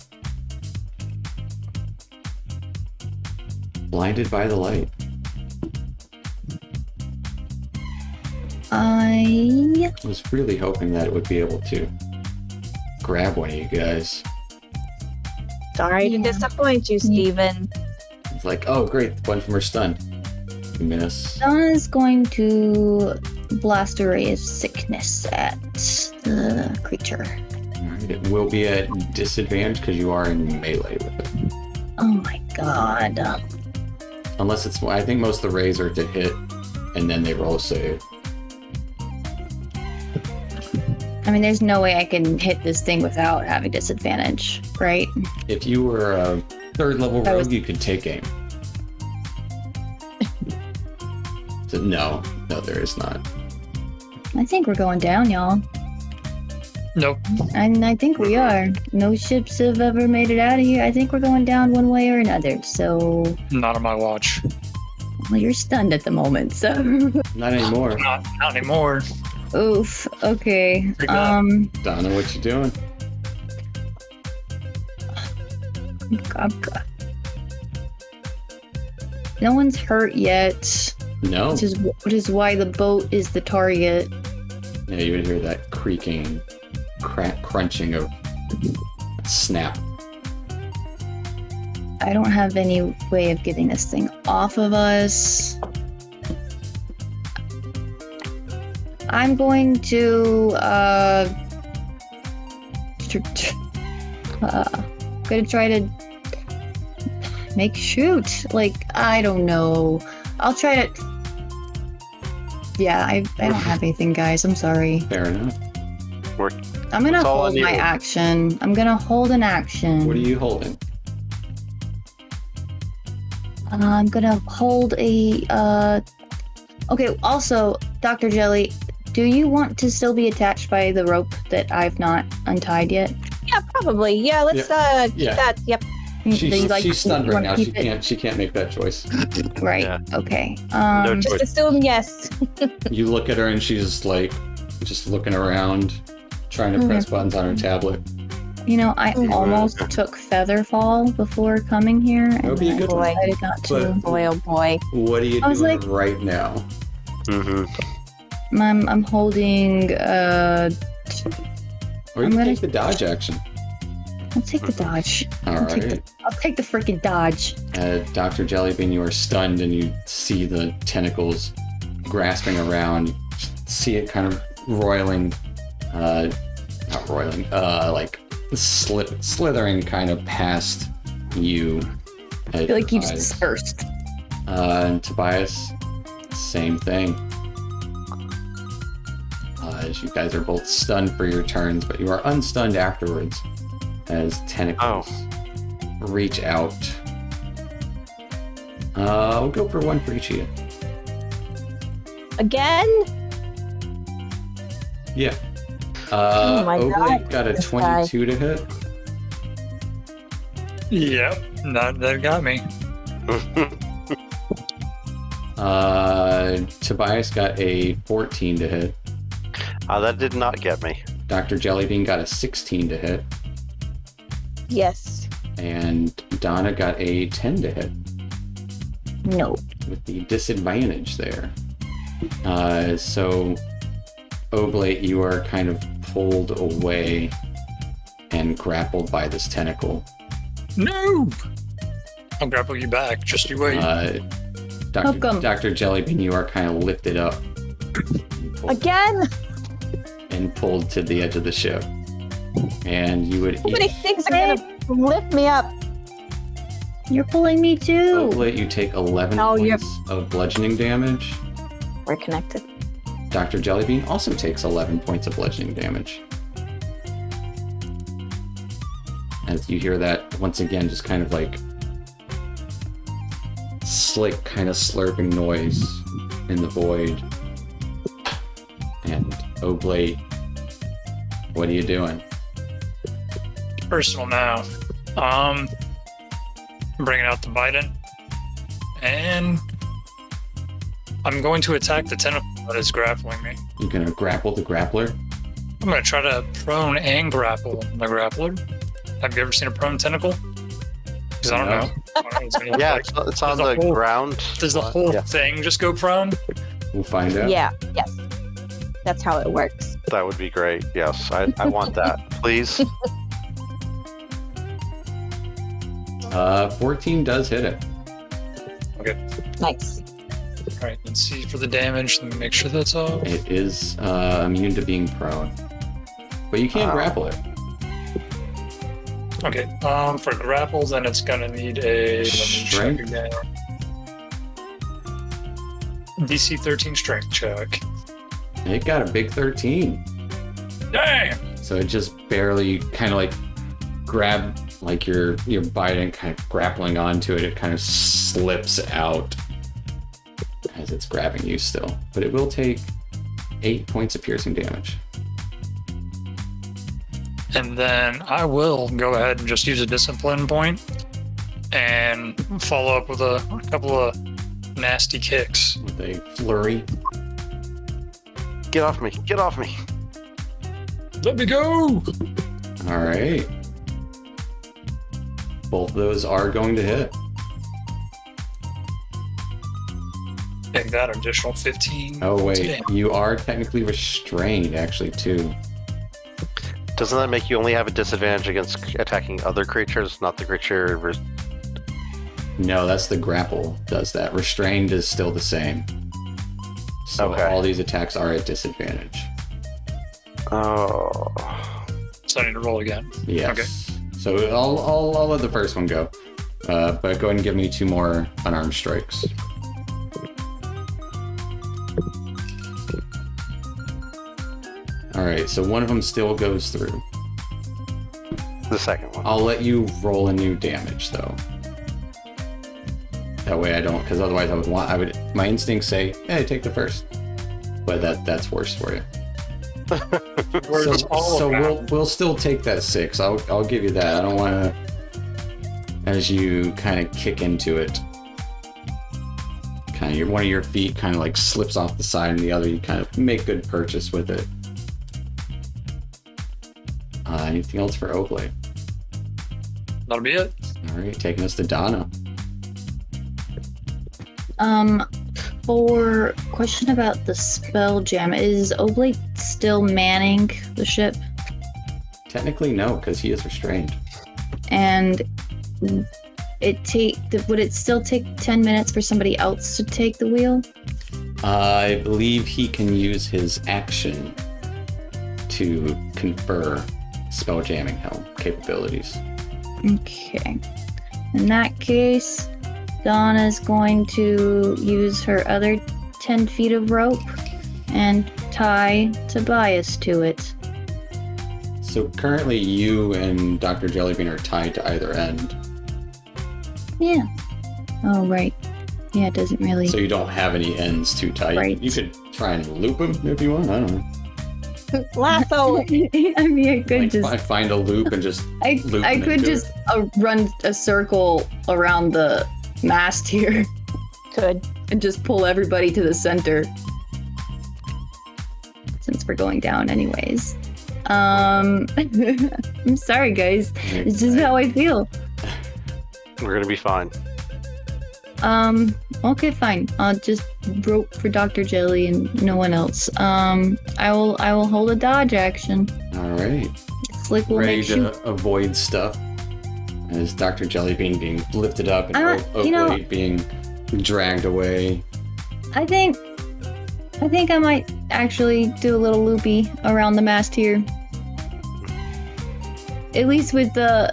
blinded by the light. I Was really hoping that it would be able to grab one of you guys. Sorry to Yeah. disappoint you, Steven. It's like, oh great, the one from her stun. Miss. Donna's going to blast a ray of sickness at the creature. Alright, it will be at disadvantage because you are in melee with it. Oh my god. Unless it's, I think most of the rays are to hit, and then they roll a save. I mean, there's no way I can hit this thing without having disadvantage, right? If you were a third level That rogue, was- you could take aim. So, no, there is not. I think we're going down, y'all. Nope. And I think we are. No ships have ever made it out of here. I think we're going down one way or another. So, Not on my watch. well, you're stunned at the moment. So, Not anymore. Not anymore. oof. Okay. Pretty bad. Donna, what you doing? No one's hurt yet, No. which is why the boat is the target. Yeah, you would hear that creaking, crunching of snap. I don't have any way of getting this thing off of us. I'm going to gonna try to make shoot. Like, I don't know. I'll try to. Yeah, I don't have anything, guys. I'm sorry. Fair enough. I'm gonna That's all I hold my needed. action. I'm gonna hold an action. What are you holding? I'm gonna hold a. Okay. Also, Dr. Jelly, do you want to still be attached by the rope that I've not untied yet? Yeah, probably. Yeah, let's keep Yeah. that. Yep. She's stunned you right wanna now. keep it? She can't make that choice. Right. Yeah. Okay. No choice. Just assume yes. You look at her and she's like, just looking around, trying to press buttons on her tablet. You know, I almost took Featherfall before coming here, and That would be a I good one. decided not to. But- Boy, oh boy. What are you I was doing like- right now? Mm-hmm. I'm holding. Or you I'm can gonna- take the dodge action. I'll take the dodge. All I'll take right. I'll take the freaking dodge. Dr. Jellybean, you are stunned and you see the tentacles grasping around. See it kind of roiling, not roiling, like slithering kind of past you. I feel like you just dispersed. And Tobias, same thing. As you guys are both stunned for your turns, but you are unstunned afterwards as tentacles reach out. We'll go for one for each of you. Again? Yeah. Oh my Oblate God, got a this guy. 22 to hit. Yep. That got me. Tobias got a 14 to hit. That did not get me. Dr. Jellybean got a 16 to hit. Yes. And Donna got a 10 to hit. No. With the disadvantage there. So, Oblate, you are kind of pulled away and grappled by this tentacle. No. I'll grapple you back. Just you wait. Hook 'em. Dr. Jellybean, you are kind of lifted up Again? and pulled to the edge of the ship. And you would How many each, things are gonna lift me up? You're pulling me too. Oblate, you take 11 No, you're- points of bludgeoning damage. We're connected. Dr. Jellybean also takes 11 points of bludgeoning damage. As you hear that, once again, just kind of like slick, kind of slurping noise in the void. And Oblate, what are you doing? Personal now. I'm bringing out the Biden, and I'm going to attack the tentacle that is grappling me. You gonna grapple the grappler? I'm going to try to prone and grapple the grappler. Have you ever seen a prone tentacle? Because I don't know. I don't know what it's gonna look Yeah, like. it's on There's the a whole- ground. Does the whole Yeah, thing just go prone? We'll find out. Yeah, yes. That's how it works. that would be great. Yes, I want that, please. 14 does hit it. Nice. All right, let's see for the damage. Let me make sure that's off. It is immune to being prone. But you can't grapple it. Okay, for grapple, then it's gonna need a let me check Strength? again. DC 13 strength check. It got a big 13. Dang! So it just barely kind of like grab, like you're biting, kind of grappling onto it. It kind of slips out as it's grabbing you still. But it will take 8 points of piercing damage. And then I will go ahead and just use a discipline point and follow up with a couple of nasty kicks. With a flurry. Get off me! Get off me! Let me go! All right. Both of those are going to hit. And that additional 15. Oh points of wait, damage. you are technically restrained actually too. Doesn't that make you only have a disadvantage against attacking other creatures, not the creature? No, that's the grapple does that. Restrained is still the same. So Okay. all these attacks are at disadvantage. Oh, So I need to roll again. Yes. Okay. So I'll let the first one go. But go ahead and give me 2 more unarmed strikes. All right, so one of them still goes through. the second one. I'll let you roll a new damage though. That way I don't, because otherwise my instincts say, hey, take the first. But that's worse for you. Where it's all So about. we'll still take that 6. I'll give you that. I don't want to, as you kind of kick into it, kind of one of your feet kind of like slips off the side, and the other you kind of make good purchase with it. Anything else for Oakley? That'll be it. All right, taking us to Donna. For question about the Spelljammer, is Oblate still manning the ship? Technically, no, because he is restrained. And would it still take 10 minutes for somebody else to take the wheel? I believe he can use his action to confer spell jamming helm capabilities. Okay. In that case, Donna's going to use her other 10 feet of rope and tie Tobias to it. So currently, you and Dr. Jellybean are tied to either end. Yeah. Oh, right. Yeah, it doesn't really... So you don't have any ends too tight. Right. You could try and loop him if you want. I don't know. Lasso. I mean, I could Like, just... find a loop and just loop I him could into just run a circle around the mast here Good. and just pull everybody to the center. Since we're going down anyways. I'm sorry, guys. it. It's just how I feel. We're gonna be fine. Okay, fine. I'll just rope for Dr. Jelly and no one else. I will hold a dodge action. All right. Slick will Ready make to shoot. avoid stuff as Dr. Jellybean being lifted up and Oakley being dragged away. I think I might actually do a little loopy around the mast here. At least with the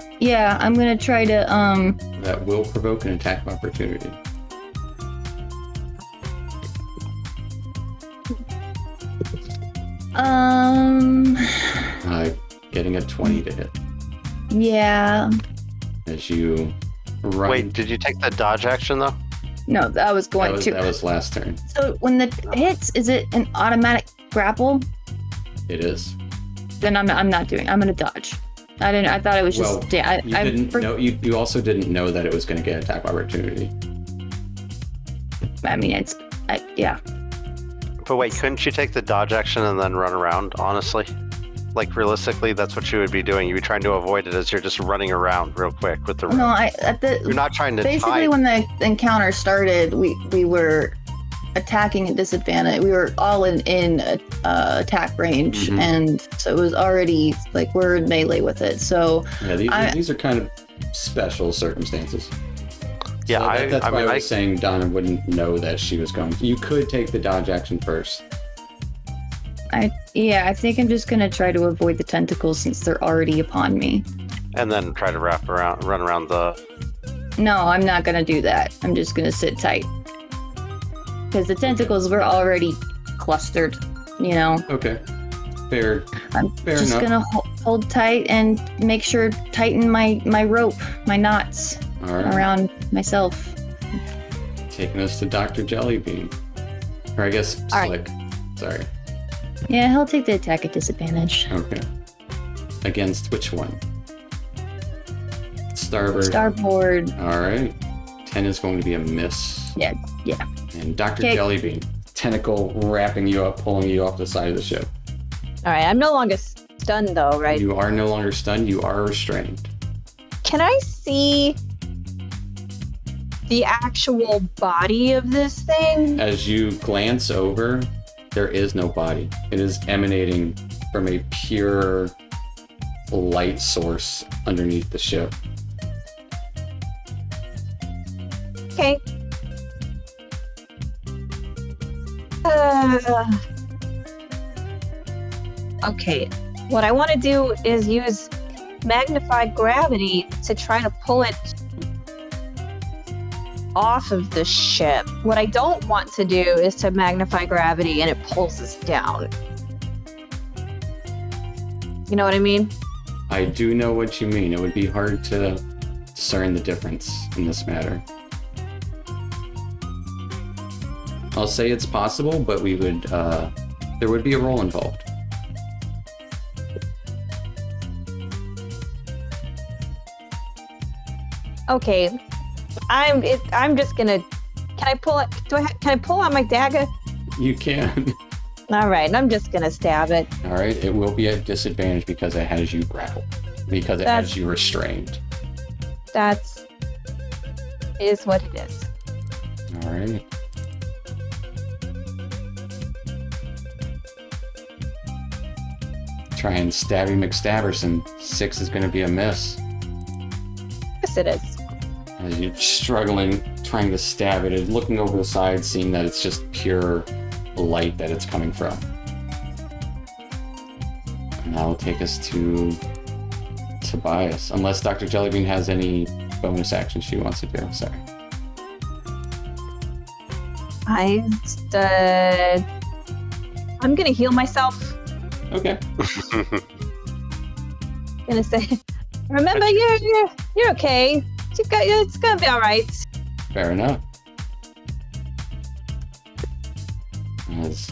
I'm gonna try to That will provoke an attack of opportunity. Getting a 20 to hit yeah. as you run. Wait, did you take the dodge action though? No, that was going to. That was last turn. So when the hits, is it an automatic grapple? It is. Then I'm not doing. I'm gonna dodge. I thought it was just. Well, Yeah. You didn't know. You also didn't know that it was going to get attack opportunity. I mean, yeah. But wait, couldn't you take the dodge action and then run around? Honestly, Like realistically, that's what you would be doing. You'd be trying to avoid it as you're just running around real quick with the rope. No, You're not trying to basically tie. when the encounter started, we were attacking at disadvantage. We were all in attack range, Mhm. and so it was already like we're in melee with it. So Yeah, these are kind of special circumstances. Yeah, So that's why I I was saying Donna wouldn't know that she was going. You could take the dodge action first. I think I'm just gonna try to avoid the tentacles since they're already upon me. and then try to run around the. No, I'm not gonna do that. I'm just gonna sit tight because the tentacles were already clustered. You know, Okay. Fair. I'm Fair just enough. gonna hold tight and make sure tighten my rope, my knots All right. around myself. Taking us to Dr. Jellybean. Or I guess All right. Slick. Sorry. Yeah, he'll take the attack at disadvantage. Okay. Against which one? Starboard. Starboard. All right. 10 is going to be a miss. Yeah. And Dr. Okay. Jellybean, tentacle wrapping you up, pulling you off the side of the ship. All right, I'm no longer stunned though, right? You are no longer stunned. You are restrained. Can I see the actual body of this thing? As you glance over, there is no body. It is emanating from a pure light source underneath the ship. Okay. Okay. What I want to do is use magnified gravity to try to pull it off of the ship. What I don't want to do is to magnify gravity and it pulls us down. You know what I mean? I do know what you mean. It would be hard to discern the difference in this matter. I'll say it's possible, but we would, there would be a roll involved. Okay. I'm just gonna. Can I pull it? Can I pull out my dagger? You can. All right. I'm just gonna stab it. All right. It will be at disadvantage because it has you grappled. Because it has you restrained. That's is what it is. All right. Try and stabby McStabberson. 6 is going to be a miss. Yes, it is. As you're struggling, trying to stab it, and looking over the side, seeing that it's just pure light that it's coming from. And that will take us to Tobias. Unless Dr. Jellybean has any bonus action she wants to do. Sorry. I'm gonna heal myself. Okay. Gonna say, remember, you're okay. It's gonna be all right. Fair enough. As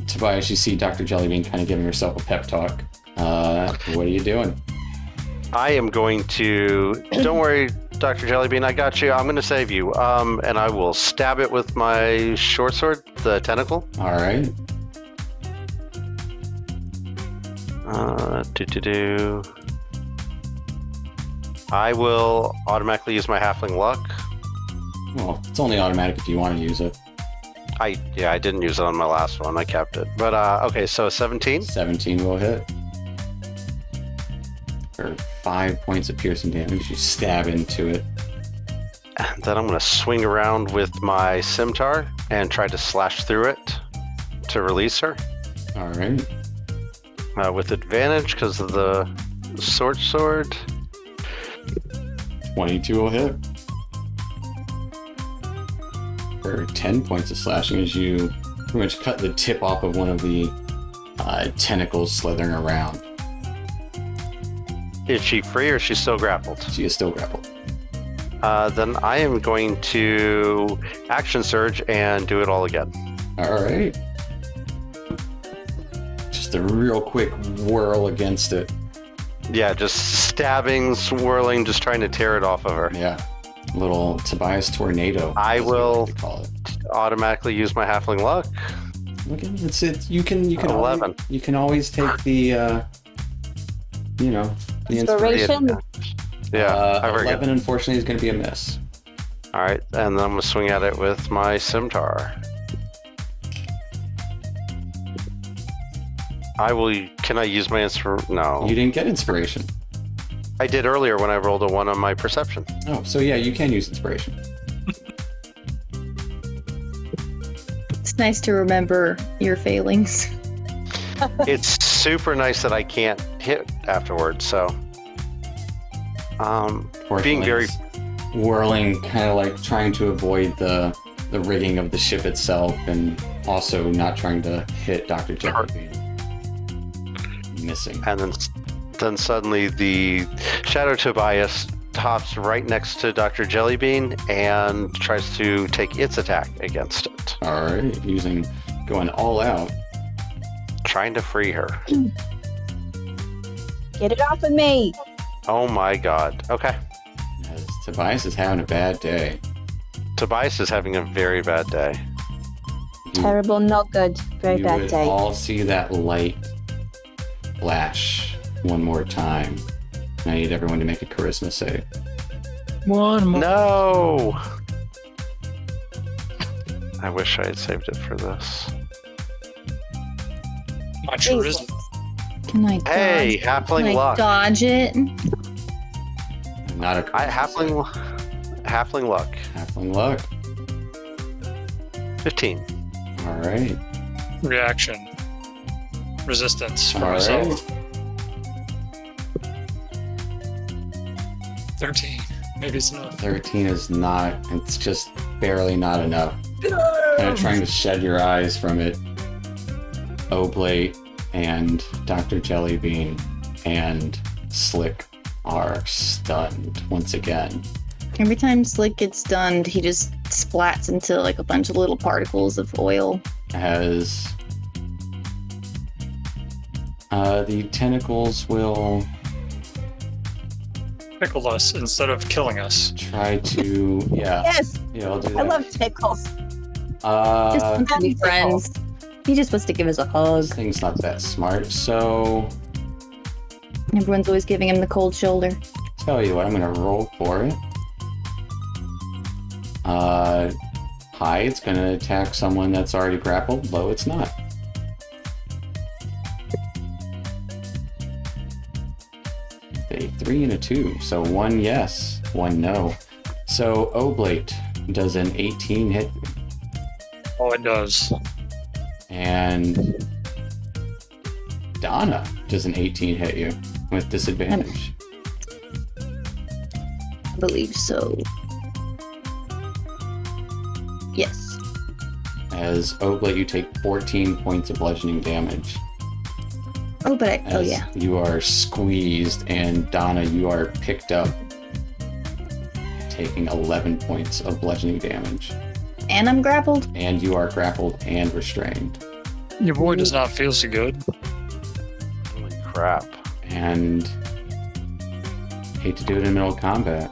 Tobias, you see Dr. Jellybean kind of giving herself a pep talk. What are you doing? I am going to. Don't worry, Dr. Jellybean. I got you. I'm going to save you. And I will stab it with my short sword, the tentacle. All right. I will automatically use my halfling luck. Well, it's only automatic if you want to use it. I didn't use it on my last one. I kept it. But okay, so 17. 17 will hit. For 5 points of piercing damage, you stab into it. And then I'm going to swing around with my scimitar and try to slash through it to release her. All right. With advantage because of the sword. 22 will hit. For 10 points of slashing as you pretty much cut the tip off of one of the tentacles slithering around. Is she free or is she still grappled? She is still grappled. Then I am going to action surge and do it all again. All right. Just a real quick whirl against it. Yeah, just stabbing, swirling, just trying to tear it off of her. Yeah. Little Tobias tornado. I is what will- like to call it. Automatically use my halfling luck. Look at it's you can 11. you can always take the the Inspiration. Yeah, very 11 good. unfortunately is going to be a miss. All right, and then I'm gonna swing at it with my scimitar. I will. Can I use my instrument? No, You didn't get inspiration. I did earlier when I rolled a 1 on my perception. Oh, so yeah, you can use inspiration. It's nice to remember your failings. It's super nice that I can't hit afterwards. So, being Fortunately, very it's whirling, kind of like trying to avoid the rigging of the ship itself, and also not trying to hit Dr. Jellybean. Missing. and then suddenly the Shadow Tobias hops right next to Dr. Jellybean and tries to take its attack against it, All right, going all out. trying to free her. Get it off of me. Oh my god. Okay. As Tobias is having a bad day. Tobias is having a very bad day. Terrible, not good. Very you bad would day. all see that light flash one more time. I need everyone to make a charisma save. One more. No! I wish I had saved it for this. My Jesus. charisma. Can I dodge? Hey, Can halfling I luck. dodge it? Not a charisma Halfling luck. save. Halfling luck. 15. All right. Reaction. Resistance for All myself. right. 13. Maybe it's enough. 13 is not. It's just barely not enough. Kind of trying to shed your eyes from it. Oblate and Dr. Jellybean and Slick are stunned once again. Every time Slick gets stunned, he just splats into like a bunch of little particles of oil. As the tentacles will Pickle us instead of killing us. try to Yes, I'll do that. I love tickles. Just Uh, wants to be Tickles. friends. He just wants to give us a hug. this thing's not that smart, so Everyone's always giving him the cold shoulder. tell you what, I'm gonna roll for it. High, it's gonna attack someone that's already grappled. Low, it's not. A 3 and a 2, so 1 yes, 1 no. So Oblate does an 18 hit, Oh, it does. and Donna does an 18 hit you with disadvantage. I believe so. Yes. As Oblate, you take 14 points of bludgeoning damage. Oh, but As yeah. you are squeezed, and Donna, you are picked up, taking 11 points of bludgeoning damage. And I'm grappled. And you are grappled and restrained. Your boy does not feel so good. Holy crap. And hate to do it in the middle of combat,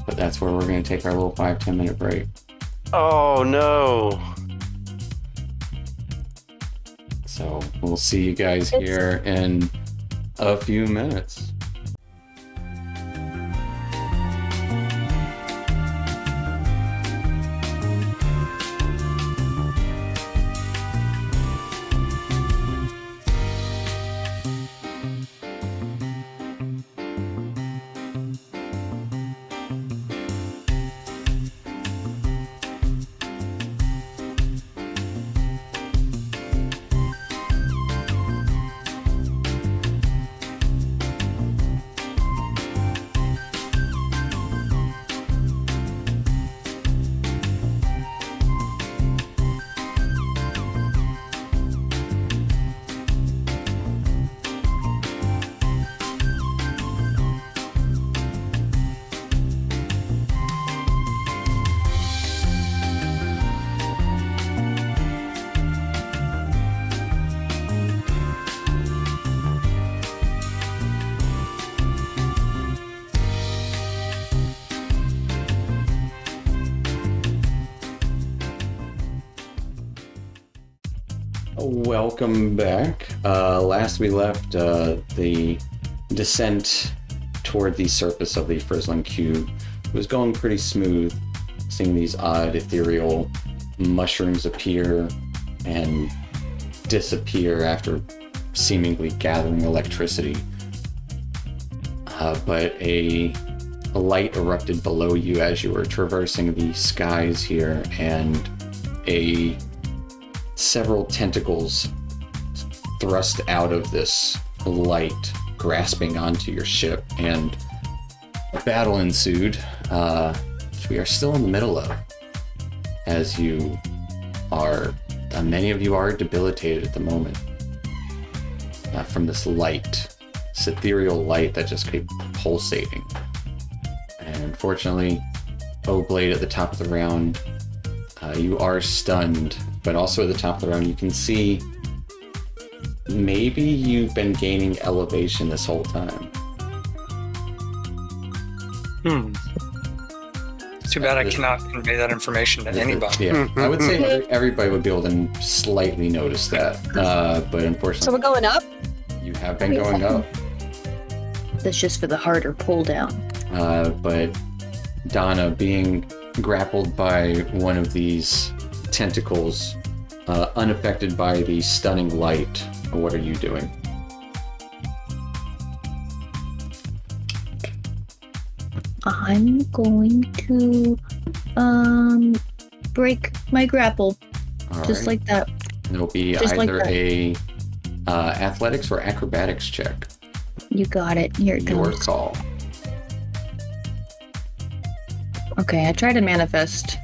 but that's where we're going to take our little 5-10 minute break. Oh no. So we'll see you guys here in a few minutes. Welcome back. Last we left, the descent toward the surface of the Frizzlin Cube was going pretty smooth, seeing these odd ethereal mushrooms appear and disappear after seemingly gathering electricity. But a light erupted below you as you were traversing the skies here, and several tentacles thrust out of this light, grasping onto your ship, and a battle ensued, which we are still in the middle of, as you are, many of you are debilitated at the moment from this light, this ethereal light that just keeps pulsating. And unfortunately, Blade at the top of the round, you are stunned, but also at the top of the round you can see maybe you've been gaining elevation this whole time. Too bad I cannot convey that information to anybody. Yeah, I would say everybody would be able to slightly notice that, but unfortunately... So we're going up? You have been going up. That's just for the harder pull down. But Donna, being grappled by one of these tentacles, unaffected by the stunning light, what are you doing? I'm going to break my grapple. All just right. like that. It'll be Just like either that. a athletics or acrobatics check. You got it. Here it Your comes. call. Okay, I try to manifest.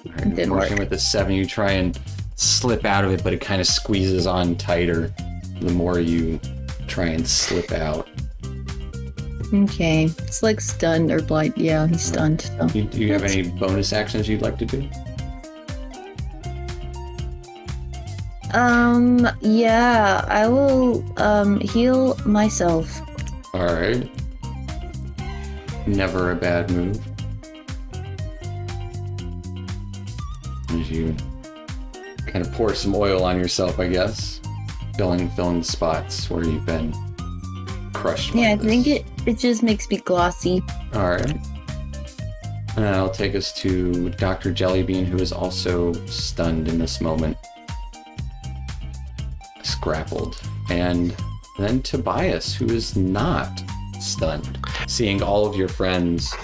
All right, Didn't unfortunately, work. with the 7, you try and slip out of it, but it kind of squeezes on tighter the more you try and slip out. Okay, it's like stunned or blind. Yeah, he's stunned. So. Do you have any bonus actions you'd like to do? Yeah, I will heal myself. All right. Never a bad move. As you kind of pour some oil on yourself, I guess, filling the spots where you've been crushed. Yeah, I by think this. it just makes me glossy. All right. And that'll take us to Dr. Jellybean, who is also stunned in this moment. Grappled. And then Tobias, who is not stunned, seeing all of your friends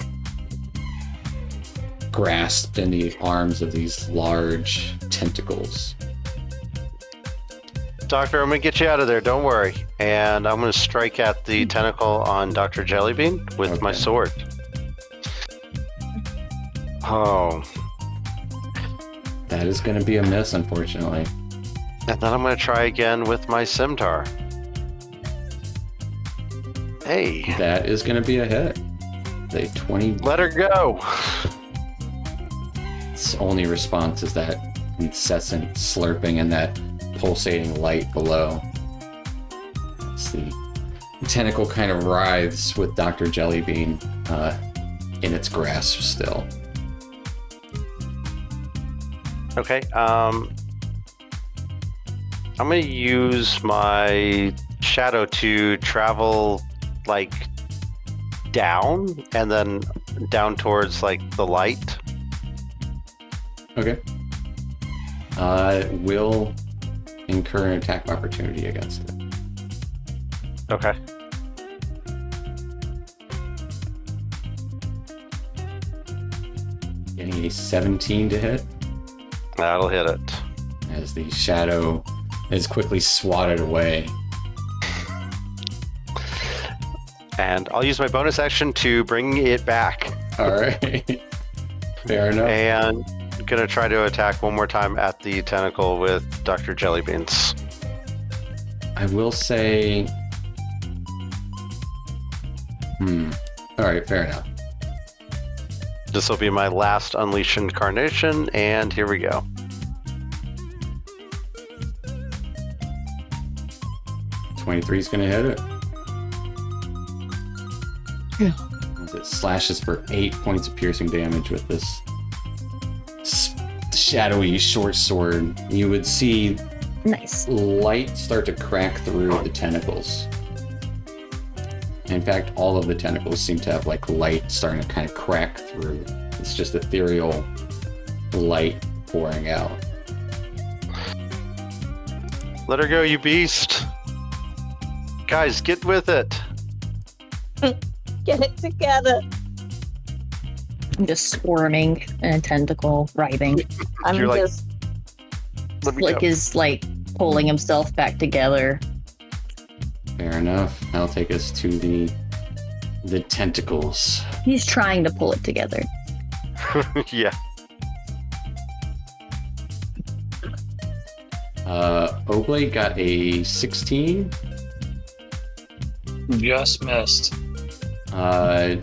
grasped in the arms of these large tentacles. Doctor, I'm gonna get you out of there. Don't worry. And I'm gonna strike at the tentacle on Dr. Jellybean with my Okay. sword. Oh. That is going to be a miss, unfortunately. And then I'm gonna try again with my scimitar. Hey, That is going to be a hit. A 20. let her go. Its only response is that incessant slurping and that pulsating light below. It's the tentacle kind of writhes with Dr. Jellybean in its grasp still. Okay, I'm gonna use my shadow to travel like down and then down towards like the light. Okay. Will incur an attack of opportunity against it. Okay. Getting a 17 to hit That'll hit it. as the shadow is quickly swatted away. And I'll use my bonus action to bring it back. All right. Fair enough. And I'm gonna try to attack one more time at the tentacle with Dr. Jellybeans. I will say... All right, fair enough. This will be my last Unleash Incarnation, and here we go. .23 is going to hit it. Yeah. As it slashes for 8 points of piercing damage with this shadowy short sword, you would see Nice. light start to crack through the tentacles. In fact, all of the tentacles seem to have like light starting to kind of crack through. It's just ethereal light pouring out. Let her go, you beast. Guys, get with it. Get it together. I'm just squirming in a tentacle, writhing. I'm You're like- just Let me Slick go. is like pulling himself back together. Fair enough. That'll take us to the tentacles. He's trying to pull it together. Yeah. Oblate got a 16. Just missed.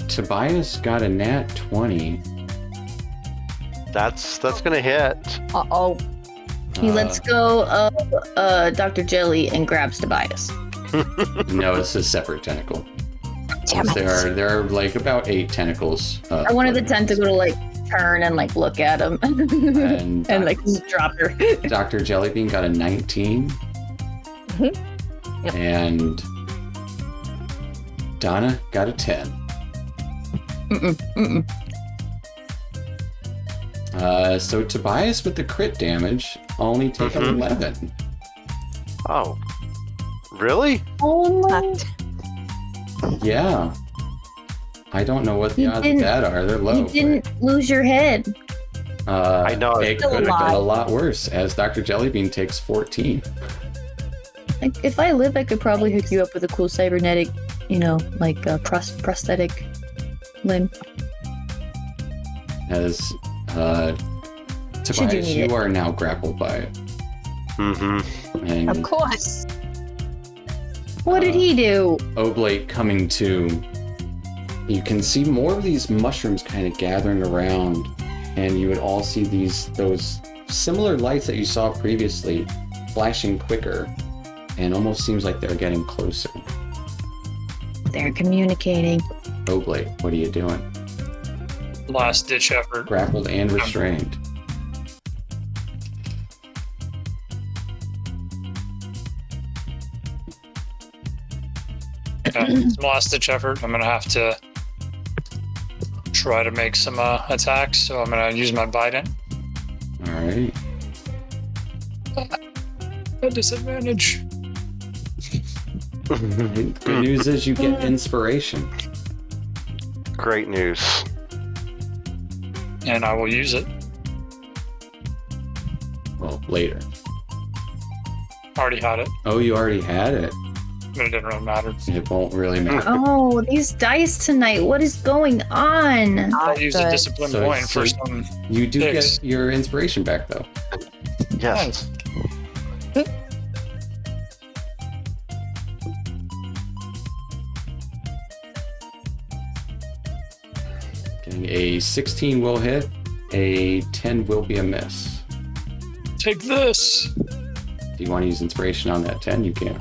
Tobias got a nat 20. That's gonna hit. uh-oh. He lets go of Dr. Jelly and grabs Tobias. No, it's a separate tentacle. Damn it. There are like about 8 tentacles. I wanted the tentacle to like turn and like look at him And, and like just drop her. Dr. Jellybean got a 19. Yep. And Donna got a 10. So Tobias with the crit damage only take an 11. Oh. Really? Oh my! Yeah. I don't know what the You odds of didn't- that are. They're low. You didn't lose your head. I know. It Still could have been alive. a lot worse, as Dr. Jellybean takes 14. Like, if I live, I could probably hook you up with a cool cybernetic, like prosthetic limb. As Should Tobias, you need you it? are now grappled by it. Mm-hmm. And Of course. What did he do? Oblate coming to, you can see more of these mushrooms kind of gathering around, and you would all see those similar lights that you saw previously flashing quicker, and almost seems like they're getting closer. They're communicating. Oblate, what are you doing? Last ditch effort. Grappled and restrained. Some last ditch effort. I'm gonna have to try to make some attacks. So I'm gonna use my Biden. Alright. A disadvantage. Good news is you get inspiration. Great news. And I will use it. Well, later. Already had it, Oh, you already had it. but it didn't really matter. It won't really matter. Oh, these dice tonight. What is going on? I'll use a Good. discipline So- point for so- some. You do Yes. get your inspiration back, though. Yes. Getting a 16 will hit, a 10 will be a miss. Take this. If you want to use inspiration on that 10, you can.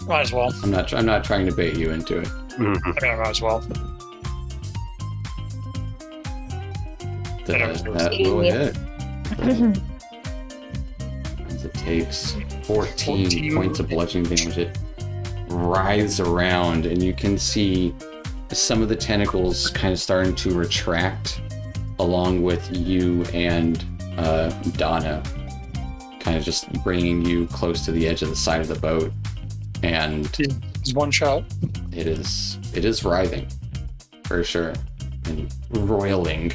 Might as well. I'm not trying to bait you into it. Mhm. I mean, I might as well. That will hit. As it takes 14 points of bludgeoning damage, it writhes around, and you can see some of the tentacles kind of starting to retract along with you and Donna, kind of just bringing you close to the edge of the side of the boat. And It's one shot. it is writhing for sure and roiling,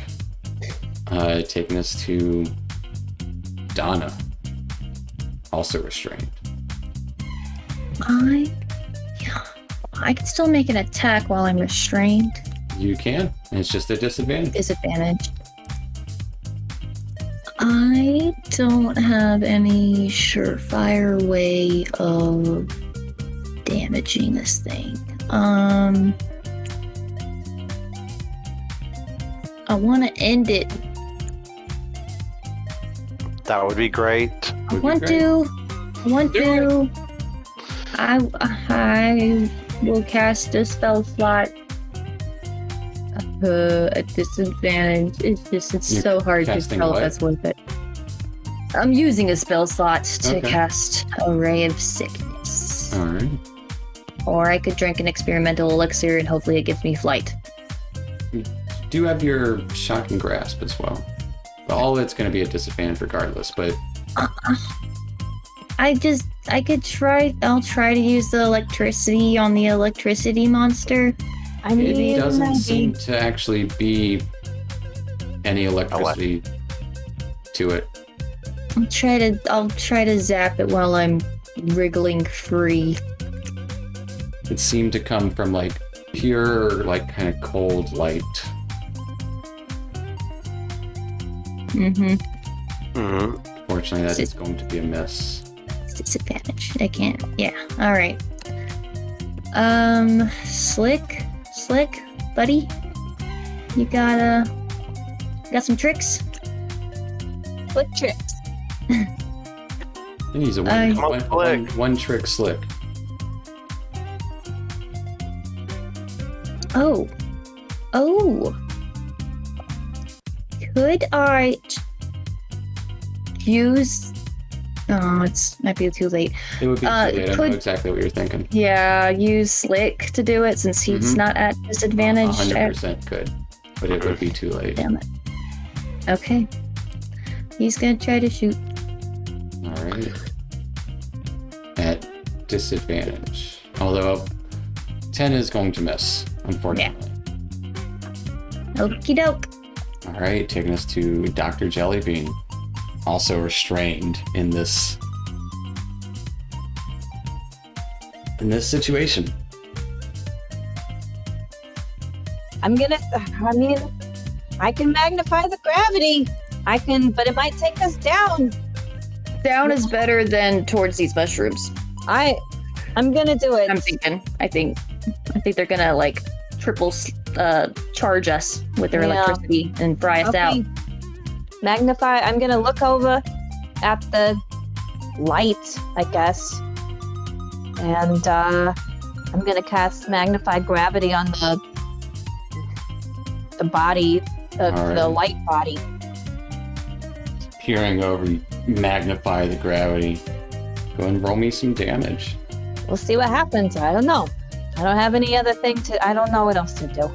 taking us to Donna, also restrained. I can still make an attack while I'm restrained. You can. It's just a disadvantage. Disadvantaged. I don't have any surefire way of damaging this thing. I want to end it. That would be great. I Would be want great. to. I will cast a spell slot. At disadvantage. It's You're so hard to casting tell what? if that's worth it. I'm using a spell slot to Okay. cast a Ray of Sickness. All right. Or I could drink an experimental elixir and hopefully it gives me flight. Do have your shocking grasp as well. But all of it's going to be a disadvantage regardless. But I could try. I'll try to use the electricity on the electricity monster. I mean, it doesn't maybe. seem to actually be any electricity to it. I'll try to zap it while I'm wriggling free. It seemed to come from like pure, like kind of cold light. Fortunately, that is going to be a miss. Disadvantage. I can't. Yeah. All right. Slick, buddy. You got some tricks? What tricks? And he's a Come on, Slick. one trick slick. Oh. Could I use? Oh, it's might be too late. It would be too late. I know could- exactly what you're thinking. Yeah, use Slick to do it since he's Mhm. not at disadvantage. 100% could, but it would be too late. Damn it. Okay. He's gonna try to shoot. All right. At disadvantage. Although 10 is going to miss, unfortunately. Okie doke. All right, taking us to Dr. Jellybean, also restrained in this situation. I mean, I can magnify the gravity. But it might take us down. Down is better than towards these mushrooms. I'm gonna do it. I think they're gonna like triple charge us with their Yeah. electricity and fry us out. Magnify. I'm gonna look over at the light, I guess, and I'm gonna cast magnify gravity on the body of All right. the light body. Peering over, you magnify the gravity. Go and roll me some damage. We'll see what happens. I don't know. I don't have any other thing to. I don't know what else to do.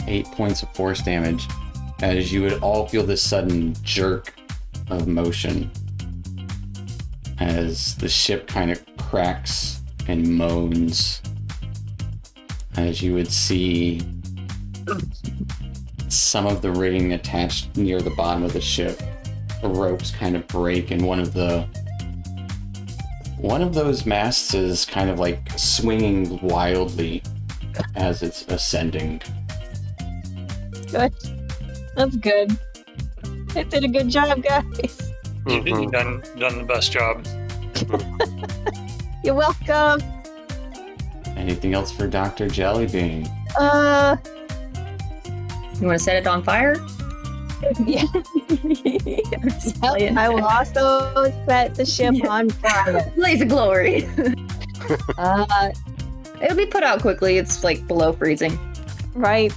Eight points of force damage as you would all feel this sudden jerk of motion as the ship kind of cracks and moans, as you would see some of the rigging attached near the bottom of the ship, the ropes kind of break, and one of those masts is kind of like swinging wildly as it's ascending. Good. That's good. I did a good job, guys. You've done the best job. You're welcome. Anything else for Dr. Jellybean? You want to set it on fire? Yeah. I will also set the ship on fire. Blaze of glory. Uh, It'll be put out quickly. It's like below freezing. right.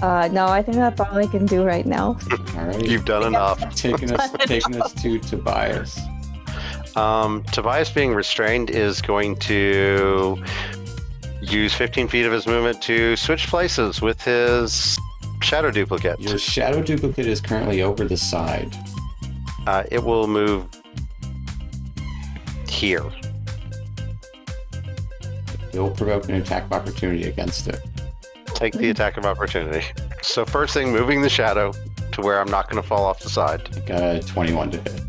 No, I think that's all I can do right now. All right. You've done enough. taking us to Tobias. Tobias, being restrained, is going to use 15 feet of his movement to switch places with his shadow duplicate. Your shadow duplicate is currently over the side. It will move here. You'll provoke an attack of opportunity against it. Take the attack of opportunity. So first thing, moving the shadow to where I'm not going to fall off the side. Got a 21 to hit.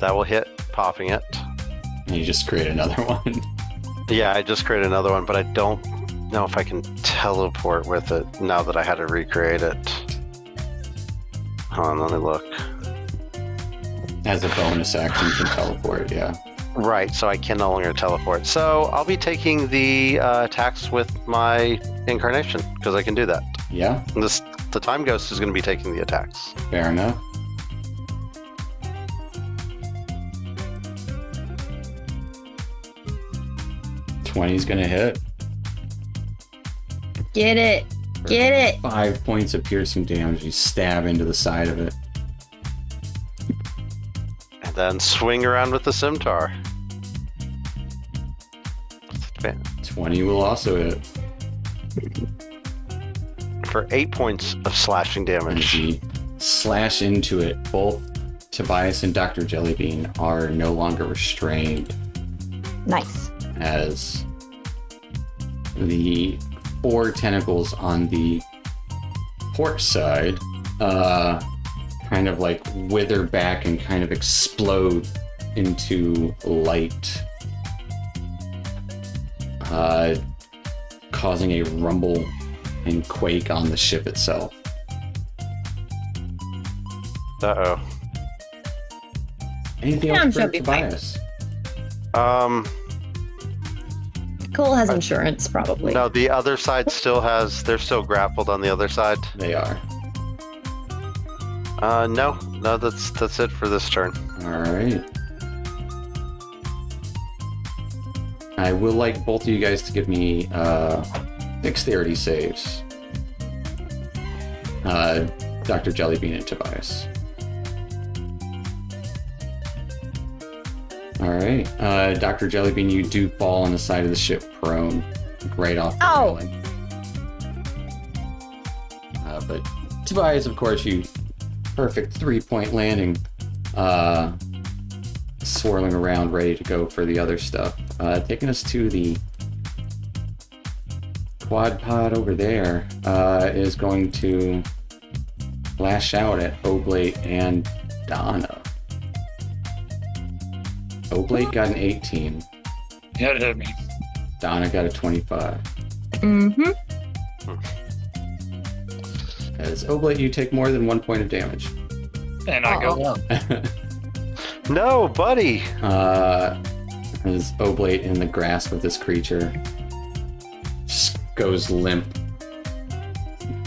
That will hit, popping it. And you just create another one. Yeah, I just created another one, but I don't know if I can teleport with it now that I had to recreate it. Hold on, let me look. As a bonus action to teleport, yeah. Right, so I can no longer teleport. So I'll be taking the attacks with my incarnation, because I can do that. Yeah, And the time ghost is going to be taking the attacks. fair enough. 20's gonna hit. Get it. Get it. 5 points of piercing damage. You stab into the side of it. And then swing around with the scimitar. 20 will also hit. For 8 points of slashing And damage. you slash into it. Both Tobias and Dr. Jellybean are no longer restrained, Nice. as the 4 tentacles on the port side kind of like wither back and kind of explode into light, causing a rumble and quake on the ship itself. Uh-oh. Anything Yeah, I'm else sure for it'll be fine. Tobias? Cole has insurance, probably. No, the other side still has... They're still grappled on the other side. They are. No, that's it for this turn. All right. I will like both of you guys to give me dexterity saves. Dr. Jellybean and Tobias. All right. Dr. Jellybean, you do fall on the side of the ship prone, right off the Ow. railing. But Tobias, of course, you perfect 3-point landing, swirling around, ready to go for the other stuff. Taking us to the quad pod over there, is going to lash out at Oblate and Donna. Oblate got an 18. Yeah, it hit me. Donna got a 25. Mm-hmm. As Oblate, you take more than 1 point of damage. And I go down. No, buddy! As Oblate, in the grasp of this creature, just goes limp.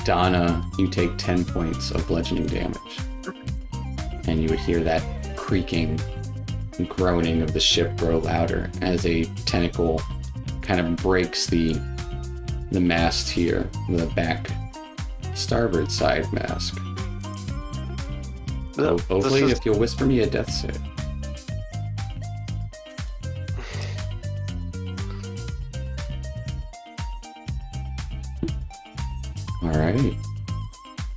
Donna, you take 10 points of bludgeoning damage. And you would hear that creaking and groaning of the ship grow louder as a tentacle kind of breaks the mast here, the back starboard side mast. Oblate, if you'll whisper me a death save. All right.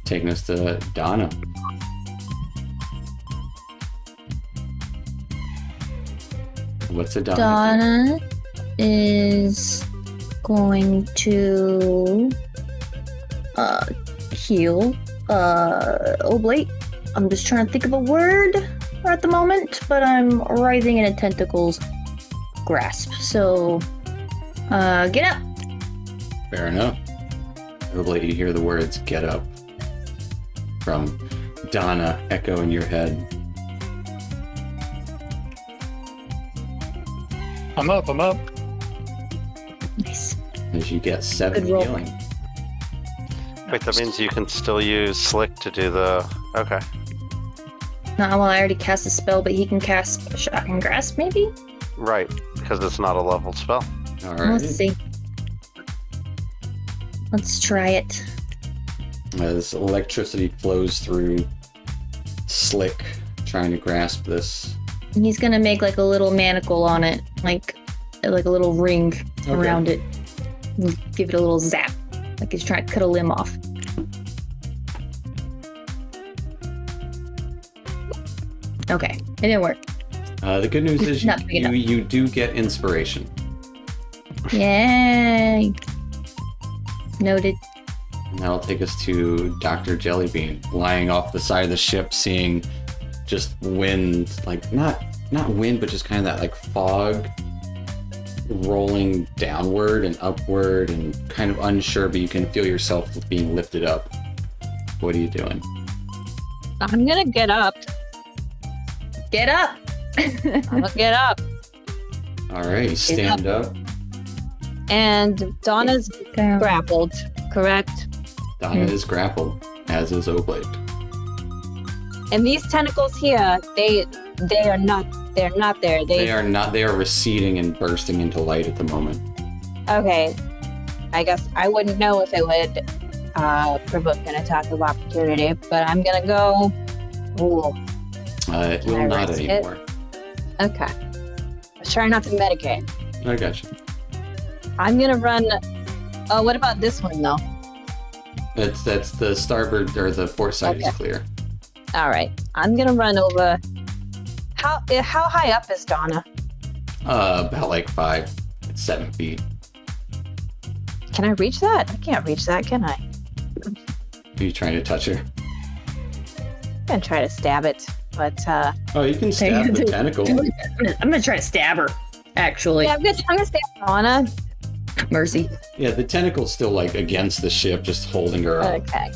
Taking us to Donna. What's a Donna? Donna is going to heal Oblate. I'm just trying to think of a word at the moment, but I'm writhing in a tentacle's grasp. So, get up. Fair enough. Oblate, you hear the words "get up" from Donna echo in your head. I'm up. Nice. As you get 7 Good roll. healing. Wait, that means you can still use Slick to do the... Okay. Not well, I already cast a spell, but he can cast Shocking Grasp, maybe? Right, because it's not a leveled spell. All Let's right. see. Let's try it. As electricity flows through Slick, trying to grasp this. And he's gonna make like a little manacle on it, like a little ring around it. And give it a little zap, like he's trying to cut a limb off. Okay, it didn't work. The good news is Not big enough. you do get inspiration. Yay! Noted. And that'll take us to Dr. Jellybean, lying off the side of the ship, seeing just wind, like not wind, but just kind of that like fog rolling downward and upward and kind of unsure, but you can feel yourself being lifted up. What are you doing? I'm gonna get up. Get up! I'm gonna get up. All right, you stand up. And Donna's Down. grappled, correct? Donna is grappled, as is Oblate. And these tentacles here, they're not there. They are not. They are receding and bursting into light at the moment. Okay. I guess I wouldn't know if it would provoke an attack of opportunity, but I'm gonna go. Ooh. It Can will I not risk it? anymore. Okay. Let's try not to medicate. I gotcha. I'm gonna run. Oh, what about this one though? That's the starboard or the port side Okay. is clear. All right. I'm gonna run over. How high up is Donna? About like 7 feet. Can I reach that? I can't reach that, can I? Are you trying to touch her? I'm gonna try to stab it, but Oh, you can stab the tentacle. I'm gonna try to stab her. Actually, yeah, I'm gonna stab Donna. mercy. Yeah, the tentacle's still like against the ship, just holding her up. Okay.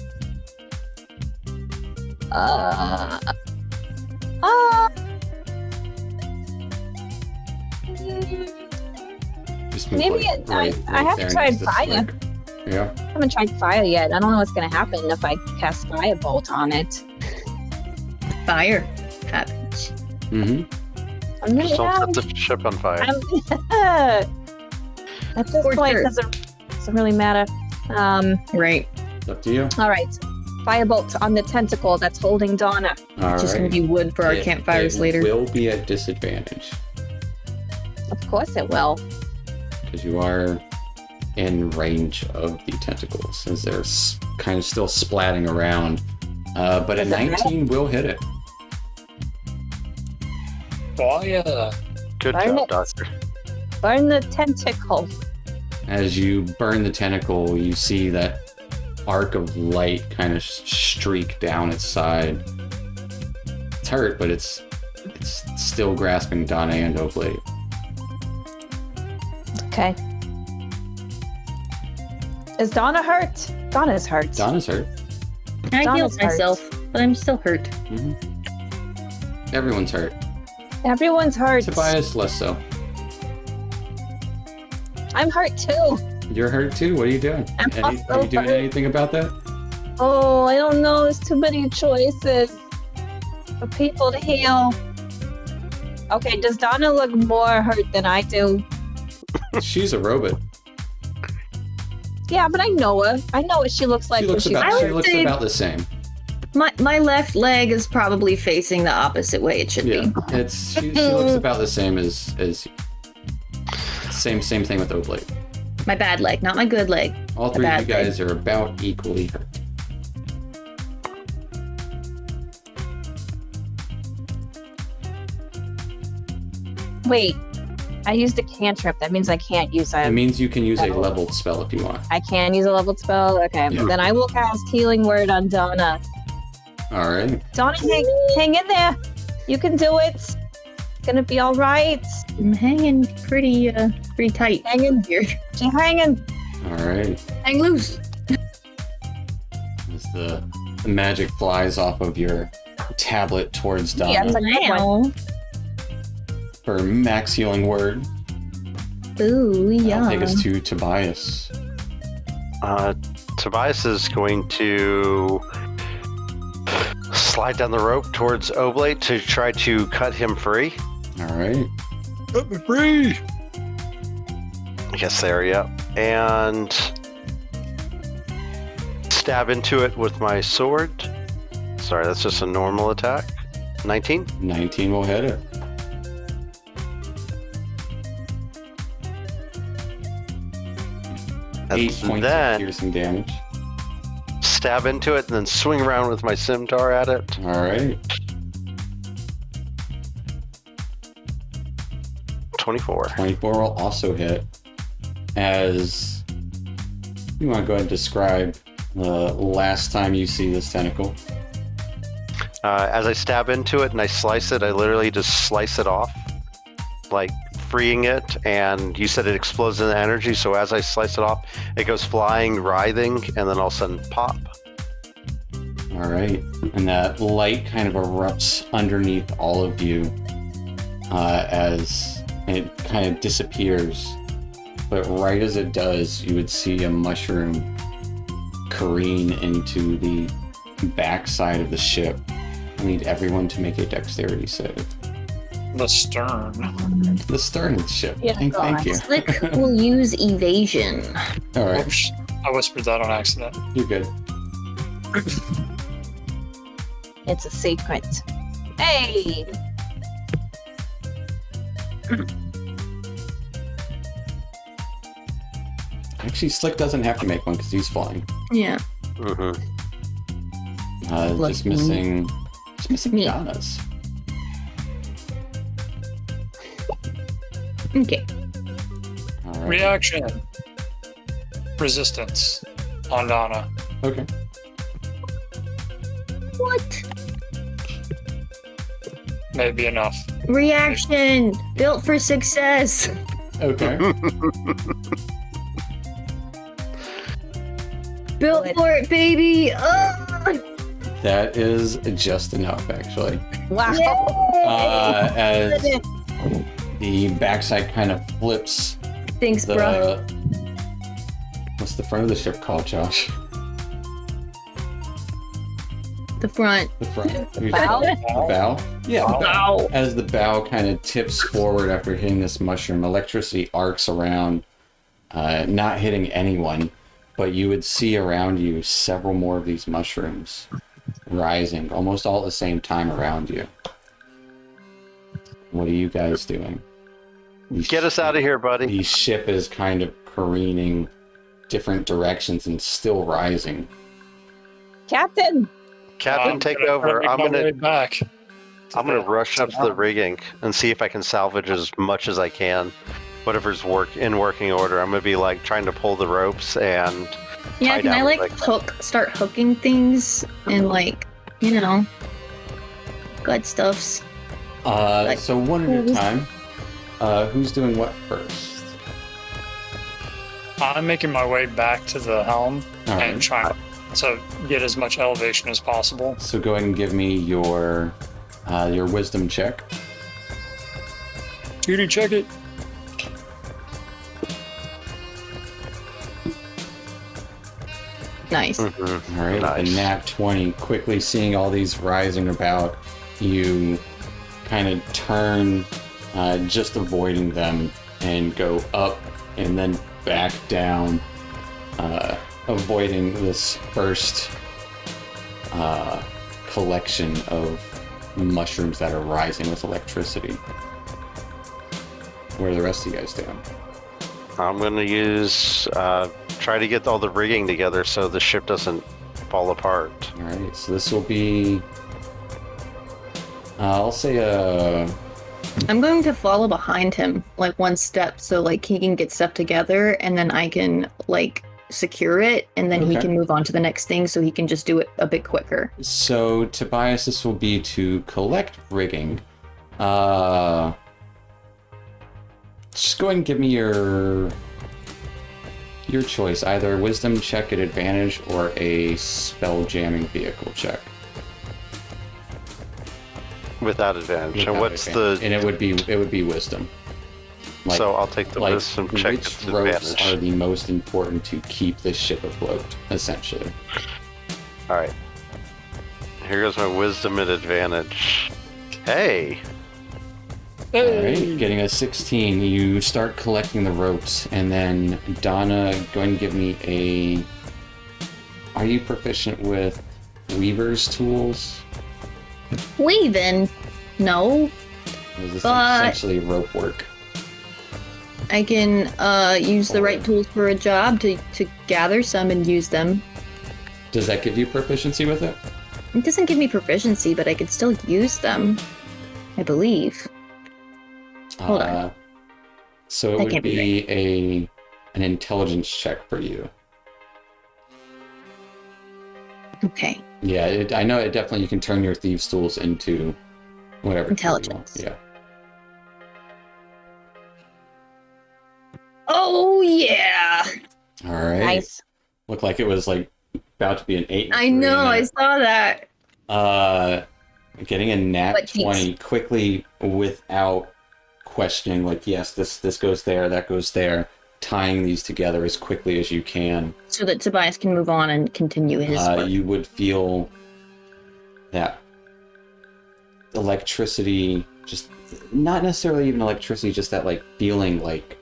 Just move, Maybe like, I have to there try next fire. Slick. Yeah. I haven't tried fire yet. I don't know what's gonna happen if I cast firebolt on it. Fire happens. Mm-hmm. I'm Just don't gonna. set the ship on fire. At this Or point, dirt. doesn't really matter. Right. It's up to you. All right. Firebolt on the tentacle that's holding Donna. All It's just gonna right. be wood for our It- campfires it later. will be at disadvantage Of course it will. because you are in range of the tentacles as they're kind of still splatting around. But a Does it matter? 19 will hit it. Why, Good Burn job, it. Doctor. Burn the tentacle. As you burn the tentacle, you see that arc of light kind of streak down its side. It's hurt, but it's still grasping Donna and Oblate. Okay. Is Donna hurt? Donna's hurt. Donna's hurt. I Donna's healed myself, but I'm still hurt. Everyone's hurt. Everyone's hurt. Tobias, less so. I'm hurt too. You're hurt too? What are you doing? I'm Are you also doing hurt. anything about that? Oh, I don't know. There's too many choices for people to heal. Okay, does Donna look more hurt than I do? She's a robot. Yeah, but I know her. I know what she looks like She when looks she's about. hurt. She looks say- about the same. My left leg is probably facing the opposite way it should Yeah, be. she looks about the same as same thing with Oblate. My bad leg, not my good leg. All three of you bad leg. guys are about equally hurt. Wait, I used a cantrip. That means I can't use It a. means you can use a Oh. leveled spell if you want. I can use a leveled spell. Okay, Yeah. then I will cast Healing Word on Donna. All right. Donna, hang in there. You can do it. It's gonna be all right. I'm hanging pretty tight Hanging. here. She's hanging. All right. Hang loose. As the magic flies off of your tablet towards Donna Yeah, it's like that one. Wow. for max healing word. Ooh, That'll yeah. take us to Tobias. Tobias is going to slide down the rope towards Oblate to try to cut him free. All right. let me free! I guess there, yeah. And stab into it with my sword. Sorry, that's just a normal attack. 19? 19 will hit it. And 8 points of then piercing damage. stab into it and then swing around with my scimitar at it. All right. 24. 24 will also hit. As you want to go ahead and describe the last time you see this tentacle. As I stab into it and I slice it, I literally just slice it off, like freeing it. And you said it explodes in energy, so as I slice it off, it goes flying, writhing, and then all of a sudden pop. All right. And that light kind of erupts underneath all of you as it kind of disappears. But right as it does, you would see a mushroom careen into the backside of the ship. I need everyone to make a dexterity save. The stern. The stern of the ship. Yeah, Thank you. Slick will use evasion. All right, Oops. I whispered that on accident. you're good. It's a secret. Hey! Actually, Slick doesn't have to make one because he's flying. Yeah. Mm-hmm. Just missing Me. Donna's. Okay. All right. Reaction. Resistance on Donna. Okay. What? Maybe enough. Reaction! Built for success! Okay. Built Good. for it, baby! That is just enough, actually. Wow! As the backside kind of flips Thanks, bro. What's the front of the ship called, Josh? The front. The front. Bow? The bow? Yeah. the bow. Ow. As the bow kind of tips forward after hitting this mushroom, electricity arcs around, not hitting anyone, but you would see around you several more of these mushrooms rising, almost all at the same time around you. What are you guys doing? Get us out of here, buddy. The ship is kind of careening different directions and still rising. Captain! Captain, I'm take gonna over. make I'm my gonna way back. I'm gonna rush up to the rigging and see if I can salvage as much as I can. Whatever's in working order. I'm gonna be like trying to pull the ropes and Yeah, tie can I down, like start hooking things and like, you know, good stuffs. So one at a time. Who's doing what first? I'm making my way back to the helm All and right. trying to get as much elevation as possible. So go ahead and give me your wisdom check. Judy, check it. Nice. Mhm. All right, Nice. the nat 20. Quickly seeing all these rising about, you kind of turn, just avoiding them, and go up and then back down, avoiding this first collection of mushrooms that are rising with electricity. What are the rest of you guys doing? I'm gonna use try to get all the rigging together so the ship doesn't fall apart. All right, so this will be, I'll say I'm going to follow behind him like one step so like he can get stuff together and then I can like secure it and then he Okay. can move on to the next thing so he can just do it a bit quicker. So, Tobias, this will be to collect rigging. Just go ahead and give me your choice, either a wisdom check at advantage or a spell jamming vehicle check. Without advantage. Without And what's advantage. the And it would be wisdom. so I'll take the like wisdom check which at ropes advantage. are the most important to keep this ship afloat, essentially. Alright. Here goes my wisdom at advantage. Hey! All right, getting a 16, you start collecting the ropes, and then Donna, go ahead and give me a. Are you proficient with weaver's tools? Weaving? No. Or is this But- essentially rope work? I can use the right tools for a job to gather some and use them. Does that give you proficiency with it? It doesn't give me proficiency, but I could still use them. I believe. Hold on. So it That would can't be be an intelligence check for you. Okay. Yeah, I know it definitely. You can turn your thieves' tools into whatever. tool you want. Intelligence. Yeah. Oh yeah! All right. Nice. Looked like it was like about to be an 8. I know, I saw that. Getting a nat What 20 quickly without questioning, like, yes, this goes there, that goes there, tying these together as quickly as you can. So that Tobias can move on and continue his work. You would feel that electricity, just not necessarily even electricity, just that like feeling like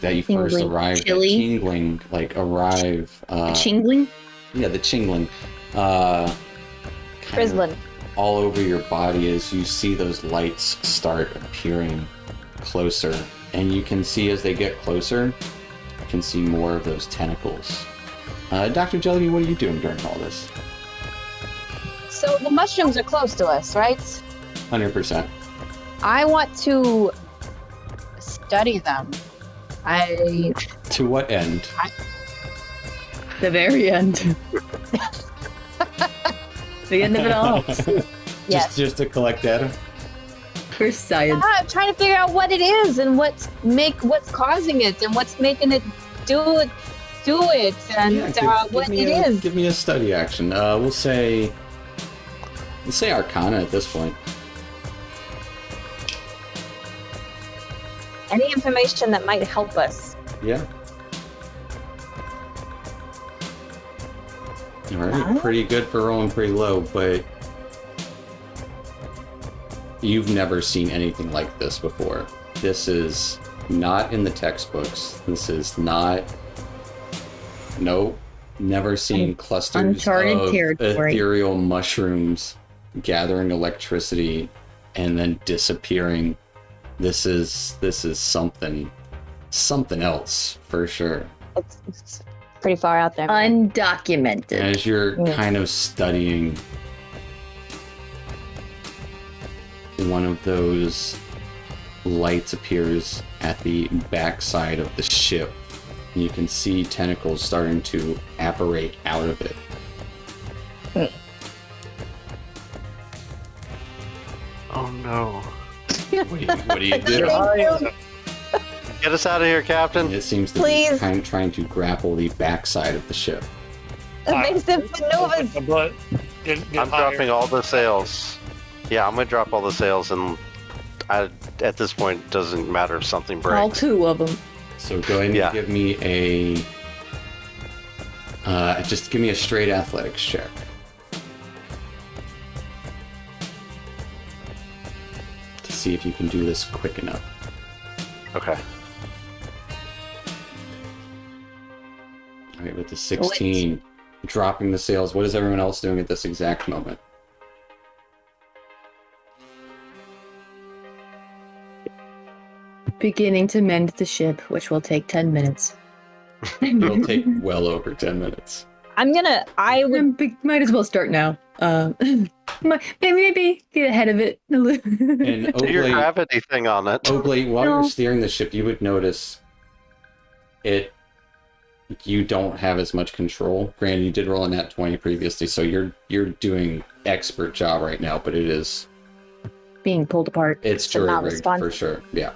that you first Tingling, arrived, that chilly. tingling, like arrive. Chingling? Yeah, the chingling. Kind of Frizzlin. all over your body as you see those lights start appearing closer, and you can see as they get closer, you can see more of those tentacles. Dr. Jellybean, what are you doing during all this? So the mushrooms are close to us, right? 100%. I want to study them. To what end? The very end. The end of it all. Yes. Just to collect data? For science. I'm trying to figure out what it is and what's causing it and what's making it do it and what it is. Give me a study action. We'll say Arcana at this point. Any information that might help us. Yeah. Alright, pretty good for rolling pretty low, but you've never seen anything like this before. This is not in the textbooks. This is not... Nope. Never seen clusters Uncharted of territory. ethereal mushrooms gathering electricity and then disappearing. This is something else for sure. It's pretty far out there. Undocumented. As you're kind of studying, one of those lights appears at the backside of the ship. And you can see tentacles starting to apparate out of it. Oh no. What do you do? Get us out of here, Captain. It seems to Please. be kind of trying to grapple the backside of the ship. Evasive maneuvers. But get I'm higher. dropping all the sails. Yeah, I'm gonna drop all the sails, and at this point, it doesn't matter if something breaks. All two of them. So go ahead and Yeah. give me just give me a straight athletics check. To see if you can do this quick enough. Okay. All right, with the 16, dropping the sails, what is everyone else doing at this exact moment? Beginning to mend the ship, which will take 10 minutes. It'll take well over 10 minutes. I would Might as well start now. Maybe get ahead of it. And Do your Oblate, gravity thing on it. Oblate, while No. you're steering the ship, you would notice you don't have as much control. Granted, you did roll a nat 20 previously, so you're doing expert job right now, but it is Being pulled apart. it's So not jury rigged respond- for sure. Yeah.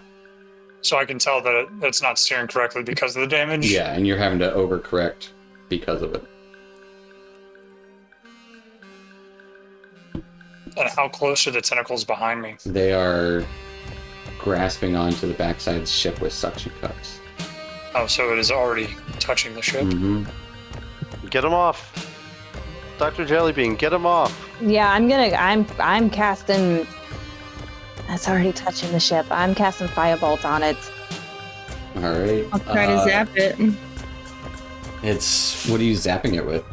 So I can tell that it's not steering correctly because of the damage. Yeah, and you're having to overcorrect because of it. And how close are the tentacles behind me? They are grasping onto the backside of the ship with suction cups. Oh, so it is already touching the ship. Mm-hmm. Get him off. Dr. Jellybean, get him off. I'm casting. That's already touching the ship. I'm casting firebolt on it. All right. I'll try to zap it. What are you zapping it with?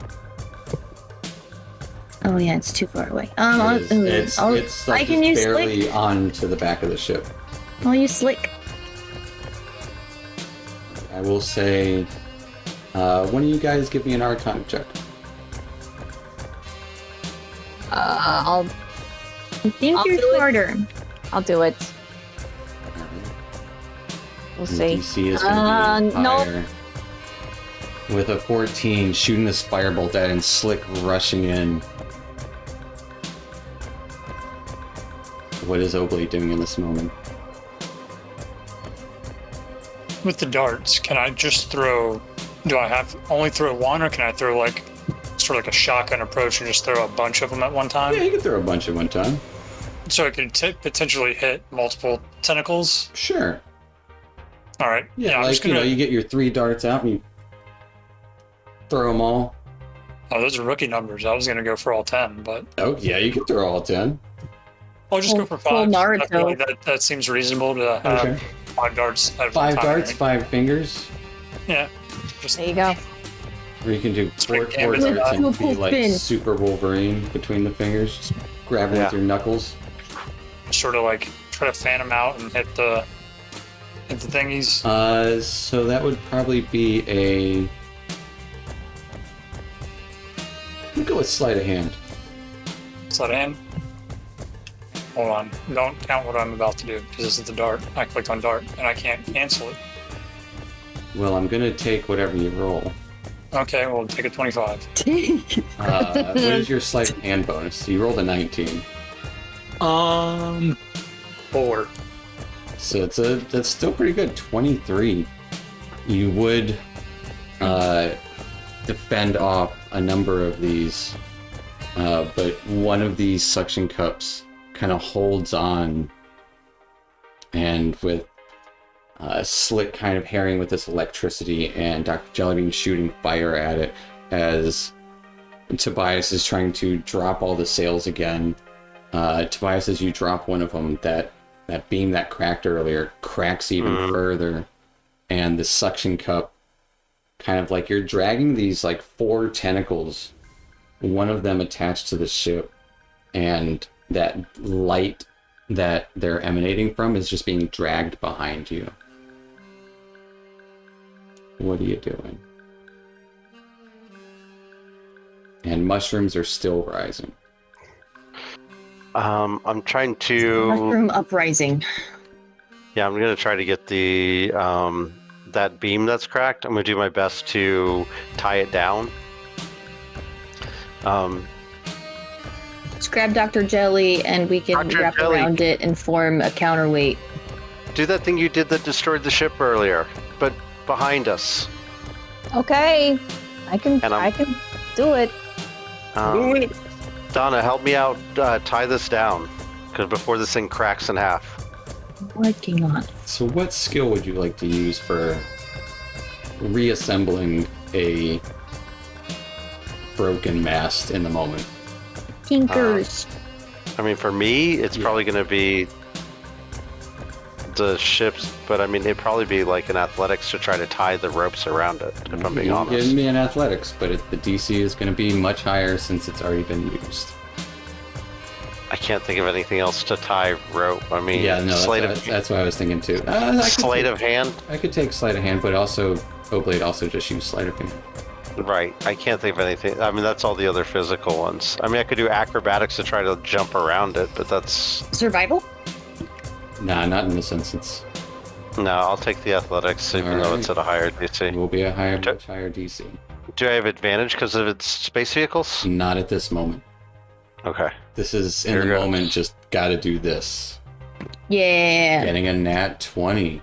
Oh yeah, it's too far away. It's I like can just use barely slick. onto the back of the ship. I'll use slick. I will say, one of you guys give me an Arcana check. I'll I think I'll you're do it. smarter. I'll do it. All right. We'll The see. DC is going to be nope. higher. With a 14, shooting this firebolt at and Slick rushing in. What is Oblate doing in this moment? With the darts, can I just throw? Do I have only throw one, or can I throw like sort of like a shotgun approach and just throw a bunch of them at one time? Yeah, you can throw a bunch at one time. So it could potentially hit multiple tentacles. Sure. All right. Yeah, I'm like, just gonna. you get your 3 darts out and you throw them all. Oh, those are rookie numbers. I was gonna go for all 10, but Oh, yeah, you can throw all 10. I'll just go for Full 5. I feel Naruto. like that seems reasonable to have Okay. 5 darts. At 5 one time, darts, right? 5 fingers. Yeah. Just There you go. Or you can do 4 Straight canvas, darts and Full be like spin. Super Wolverine between the fingers. Just grab them with Yeah. your knuckles. sort of like try to fan them out and hit the thingies. So that would probably be a... We'll go with sleight of hand. Sleight of hand. Hold on. Don't count what I'm about to do because this is the dart. I clicked on dart and I can't cancel it. Well, I'm gonna take whatever you roll. Okay, well, take a 25. What is your sleight of hand bonus? You rolled a 19. 4. So that's still pretty good. 23. You would defend off a number of these, but one of these suction cups kind of holds on, and with Slick kind of herring with this electricity and Dr. Jellybean shooting fire at it as Tobias is trying to drop all the sails again. Tobias, as you drop one of them, that beam that cracked earlier cracks even further, and the suction cup kind of like you're dragging these like 4 tentacles, one of them attached to the ship, and that light that they're emanating from is just being dragged behind you. What are you doing? And mushrooms are still rising. I'm trying to. Mushroom uprising. Yeah, I'm gonna try to get the that beam that's cracked. I'm gonna do my best to tie it down. Let's grab Dr. Jelly and we can Dr. wrap Jelly. around it and form a counterweight. Do that thing you did that destroyed the ship earlier, but behind us. Okay, I can And I'm- do it. Donna, help me out. Tie this down, because before this thing cracks in half. Working on it. So what skill would you like to use for reassembling a broken mast in the moment? Tinkers. I mean, for me, it's Yeah. probably going to be the ships, but I mean, it'd probably be like an athletics to try to tie the ropes around it, if I'm being You honest. Give me an athletics, but the DC is going to be much higher since it's already been used. I can't think of anything else to tie rope. I mean, Yeah, no, sleight that's what I was thinking too. sleight of hand. I could take sleight of hand, but also Oblate also just use sleight of hand. Right. I can't think of anything. I mean, that's all the other physical ones. I mean, I could do acrobatics to try to jump around it, but that's... Survival? Nah, not in this instance. No, I'll take the athletics, even though it's at a higher It DC. will be a much higher DC. Do I have advantage because of its space vehicles? Not at this moment. Okay. This is in Here the goes. moment. Just got to do this. Yeah. Getting a nat 20.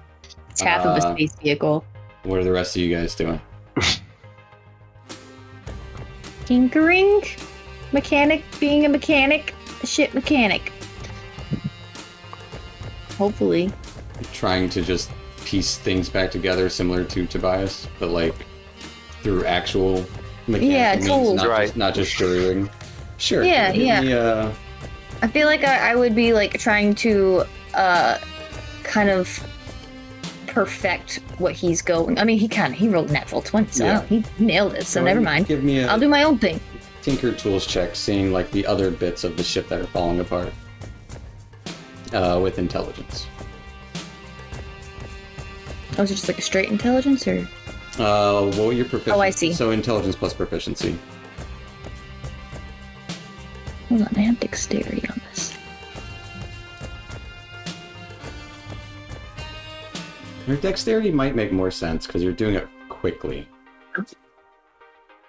It's half of a Uh, space vehicle. What are the rest of you guys doing? Tinkering? Mechanic, being a mechanic, a ship mechanic. Hopefully. Trying to just piece things back together, similar to Tobias, but like through actual mechanical Yeah, means, tools. not just drawing. Sure. Yeah, give yeah. me, I feel like I would be like trying to kind of perfect what he's going. I mean, he rolled natural 20, so Yeah. he nailed it. So never mind. Give me a I'll do my own thing. Tinker Tools check, seeing like the other bits of the ship that are falling apart with intelligence. Oh, is it just like a straight intelligence or? Well, your proficiency. Oh, I see. So intelligence plus proficiency. Hold on, I have dexterity on this. Your dexterity might make more sense because you're doing it quickly.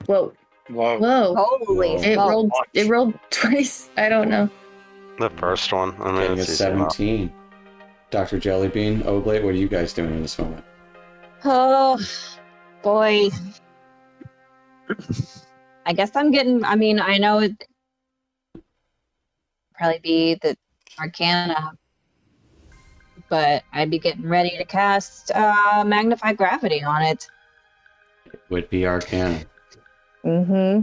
Whoa, Whoa. whoa! Holy Whoa. It smokes. rolled. It rolled twice. I don't know. The first one. I mean, Getting a it's easy enough. 17. Dr. Jellybean, Oblate, what are you guys doing in this moment? Oh, boy. I guess I'm getting, I mean, I know it probably be the Arcana, but I'd be getting ready to cast Magnify Gravity on it. It would be Arcana. Mm-hmm.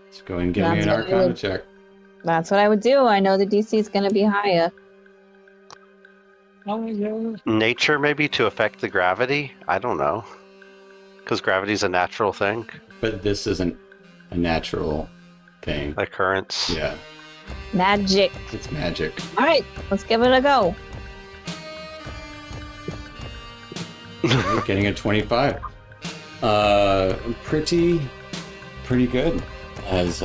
Let's go and give me That's an what I Arcana would- check. That's what I would do. I know the DC is going to be higher. Oh, yeah. Nature, maybe, to affect the gravity? I don't know. Because gravity's a natural thing. But this isn't a natural thing. Occurrence. Yeah, Magic. it's magic. All right, let's give it a go. You're getting a 25. Pretty good. As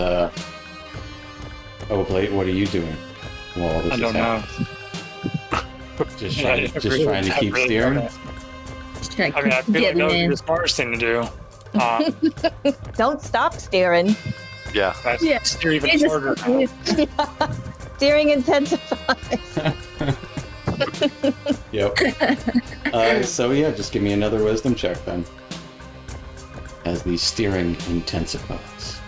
Oblate, what are you doing while this I is don't know. happening? Just trying to keep steering. Should I mean, I feel like get that would be in? the smartest thing to do. Don't stop steering. Yeah. That's Yeah. steer even It's just- harder now. Steering intensifies. Yep. So yeah, just give me another wisdom check then. As the steering intensifies.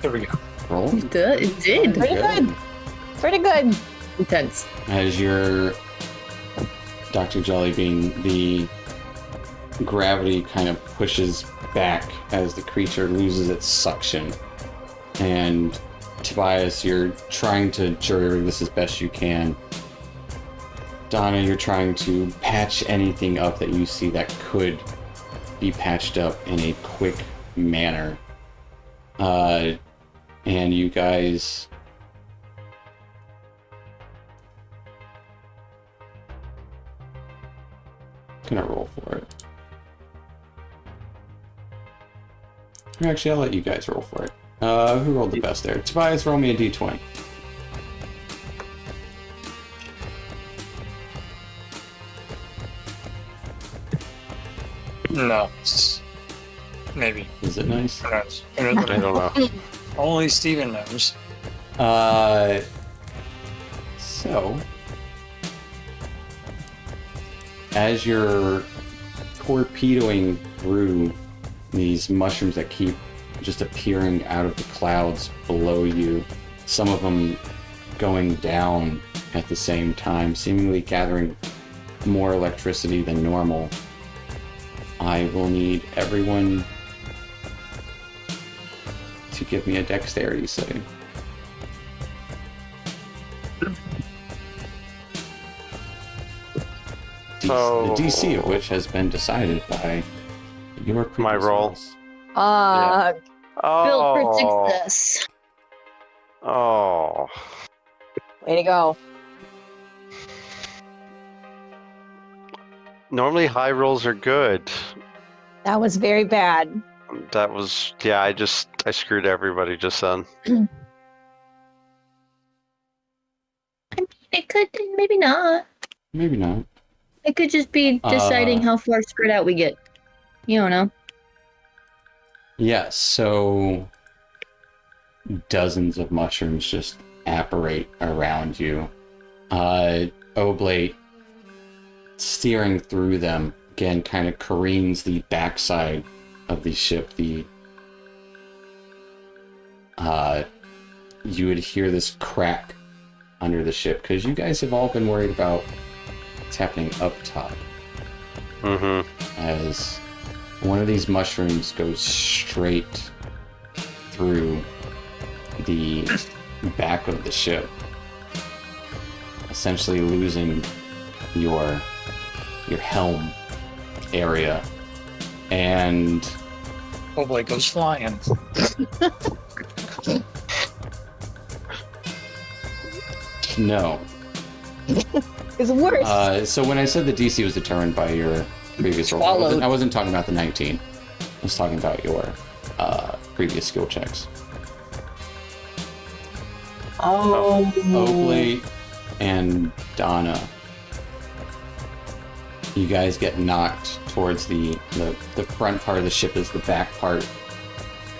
There we go. Roll. It did. Pretty good. Pretty good. Intense. As your Dr. Jellybean, the gravity kind of pushes back as the creature loses its suction. And Tobias, you're trying to jury this as best you can. Donna, you're trying to patch anything up that you see that could be patched up in a quick manner. And you guys... gonna roll for it. Or actually, I'll let you guys roll for it. Who rolled the best there? Tobias, roll me a d20. No. Maybe. Is it nice? Who knows? I don't know. Only Steven knows. So, as you're torpedoing through these mushrooms that keep just appearing out of the clouds below you, some of them going down at the same time, seemingly gathering more electricity than normal, I will need everyone to give me a dexterity save. So- The DC of which has been decided by your previous My roll. rolls. Built for Oh. success. Oh. Way to go. Normally high rolls are good. That was very bad. That was, yeah, I screwed everybody just then. It could, maybe not. Maybe not. It could just be deciding how far spread out we get. You don't know. Yes, so dozens of mushrooms just apparate around you. Oblate, steering through them, again, kind of careens the backside of the ship. You would hear this crack under the ship, because you guys have all been worried about what's happening up top. Mm-hmm. As one of these mushrooms goes straight through the back of the ship, essentially losing your helm area, and Hopefully it goes flying. no. It's worse. So when I said the DC was determined by your previous roll, I wasn't talking about the 19. I was talking about your previous skill checks. Oblate and Donna, you guys get knocked towards the front part of the ship as the back part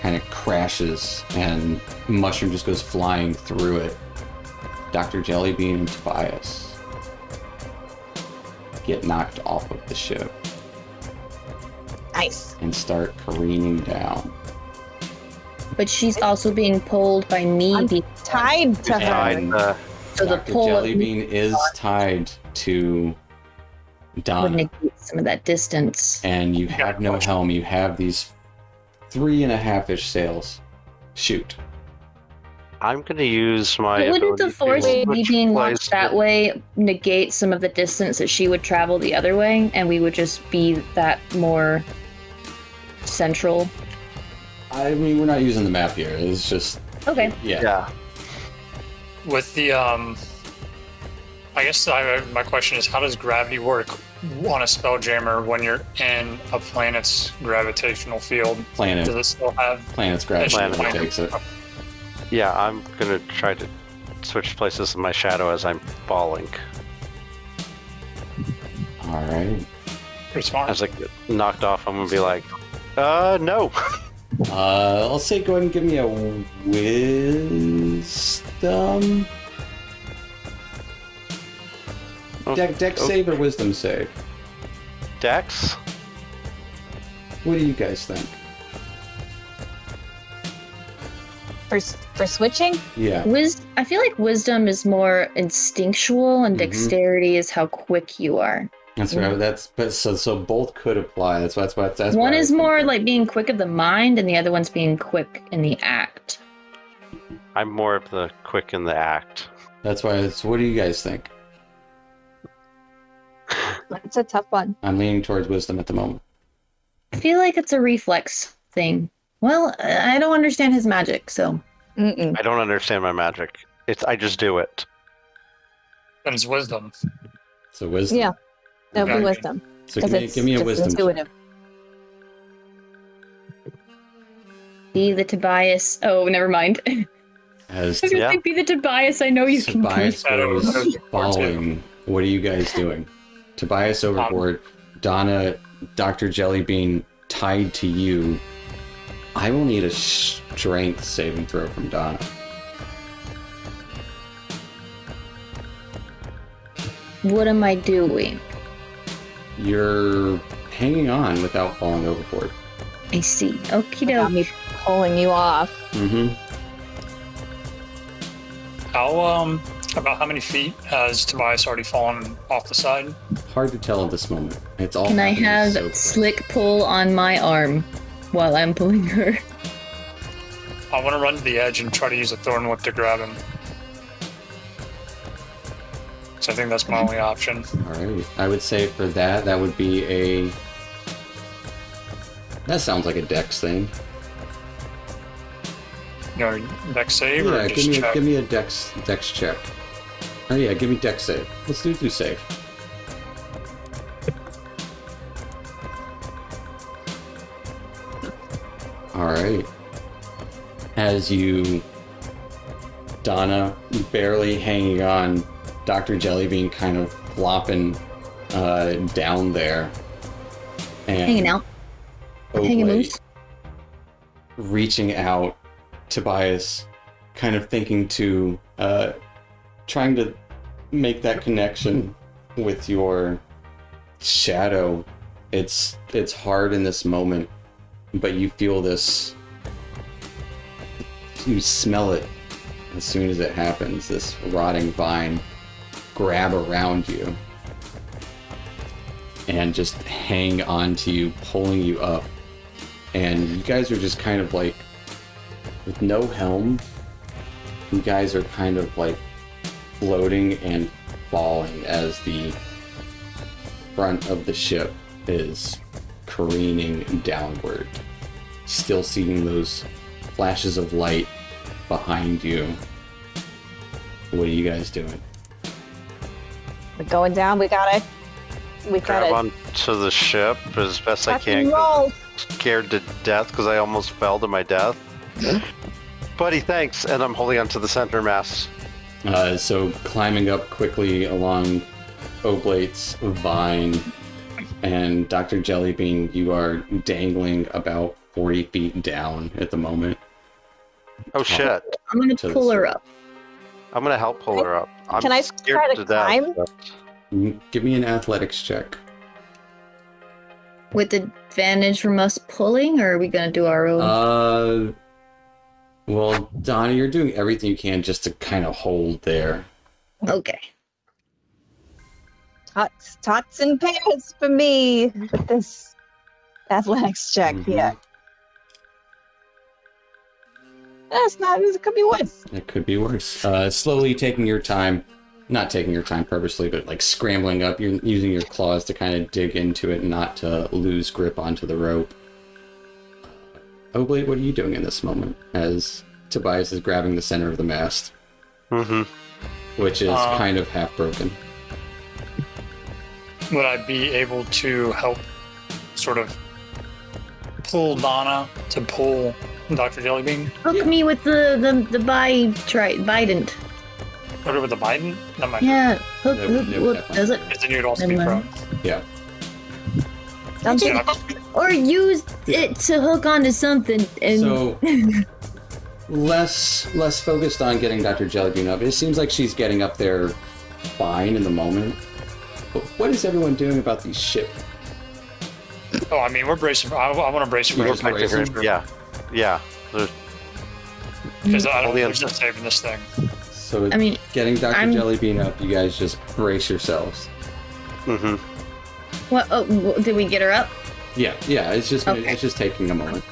kind of crashes and mushroom just goes flying through it. Dr. Jellybean and Tobias get knocked off of the ship Nice. and start careening down. But she's also being pulled by me. I'm tied to her. And So the Dr. pull of me Jellybean is tied to would Donna, negate some of that distance. and you have no helm. You have these 3.5-ish sails. Shoot. I'm going to use my. But wouldn't the ability to force me switch being launched that places. way negate some of the distance that she would travel the other way, and we would just be that more central? I mean, we're not using the map here. It's just Okay. Yeah. With the I guess my question is, how does gravity work on a Spelljammer when you're in a planet's gravitational field? Does planet. it still have? Planet's gravity Planet. takes it. Yeah, I'm going to try to switch places with my shadow as I'm falling. All right. Pretty smart. As I get knocked off, I'm going to be like, no. I'll say go ahead and give me a wisdom. Dex save or wisdom save? Dex? What do you guys think? For switching? Yeah. I feel like wisdom is more instinctual, and Mhm. dexterity is how quick you are. That's right. So both could apply. That's One what I is was more thinking. like being quick of the mind, and the other one's being quick in the act. I'm more of the quick in the act. That's why. What do you guys think? That's a tough one. I'm leaning towards wisdom at the moment. I feel like it's a reflex thing. Well, I don't understand his magic, so Mm-mm. I don't understand my magic. I just do it. And it's wisdom. So wisdom. Yeah, that would be Okay. wisdom. So Because give me a just wisdom. check. intuitive. be the Tobias. Oh, never mind. As I was gonna Yeah. say, be the Tobias I know you can be. Tobias goes falling. What are you guys doing? Tobias overboard. Donna, Dr. Jellybean tied to you. I will need a strength saving throw from Donna. What am I doing? You're hanging on without falling overboard. I see. Okie Without doke. me pulling you off. Mm-hmm. About how many feet has Tobias already fallen off the side? Hard to tell at this moment. It's all. Can I happening have so quick. slick pull on my arm while I'm pulling her? I want to run to the edge and try to use a thorn whip to grab him. So I think that's my only option. All right. I would say for that, that would be a. That sounds like a dex thing. You know, dex save Yeah, or just check? give me a dex check. Oh yeah, give me dex save. Let's do save. All right. As you, Donna, barely hanging on, Dr. Jellybean kind of flopping down there, and Hanging out. Hanging Oblate loose. reaching out, Tobias kind of thinking to trying to make that connection with your shadow. It's hard in this moment, but you feel this, you smell it as soon as it happens, this rotting vine grab around you and just hang on to you, pulling you up. And you guys are just kind of like, with no helm, you guys are kind of like floating and falling as the front of the ship is careening downward. Still seeing those flashes of light behind you. What are you guys doing? We're going down. We gotta Grab onto the ship as best I can. fucking roll. Scared to death because I almost fell to my death. Buddy, thanks. And I'm holding onto the center mass. So climbing up quickly along Oblate's vine, and Dr. Jellybean, you are dangling about 40 feet down at the moment. Oh shit. I'm gonna To the pull her side. up. I'm gonna help pull her up. I'm Can I scared try to death, climb? but- Give me an athletics check. With advantage from us pulling, or are we gonna do our own? Well, Donna, you're doing everything you can just to kind of hold there. Okay. Tots and pants for me with this athletics check. Mhm. Yeah. That's not. It could be worse. It could be worse. Slowly taking your time, not taking your time purposely, but like scrambling up. You're using your claws to kind of dig into it, not to lose grip onto the rope. Oblate, what are you doing in this moment as Tobias is grabbing the center of the mast? Mm-hmm. Which is kind of half broken. Would I be able to help sort of pull Donna to pull Dr. Jellybean? Hook me with the bident. Put it with the Biden? That might Yeah, hook. Nope, Does it? Because then you'd also be Never prone. mind. Yeah. Sounds Yeah, Or use it to hook onto something and. So less focused on getting Dr. Jellybean up. It seems like she's getting up there fine in the moment. But what is everyone doing about these ship? oh, I mean, we're bracing. I want to brace for You're it. bracing? Yeah. Yeah. There's- Because I don't Hold the there's no saving this thing. So I mean, getting Dr. I'm- Jellybean up, you guys just brace yourselves. Mhm. what? Oh, did we get her up? Yeah, it's just Okay. it's just taking a moment.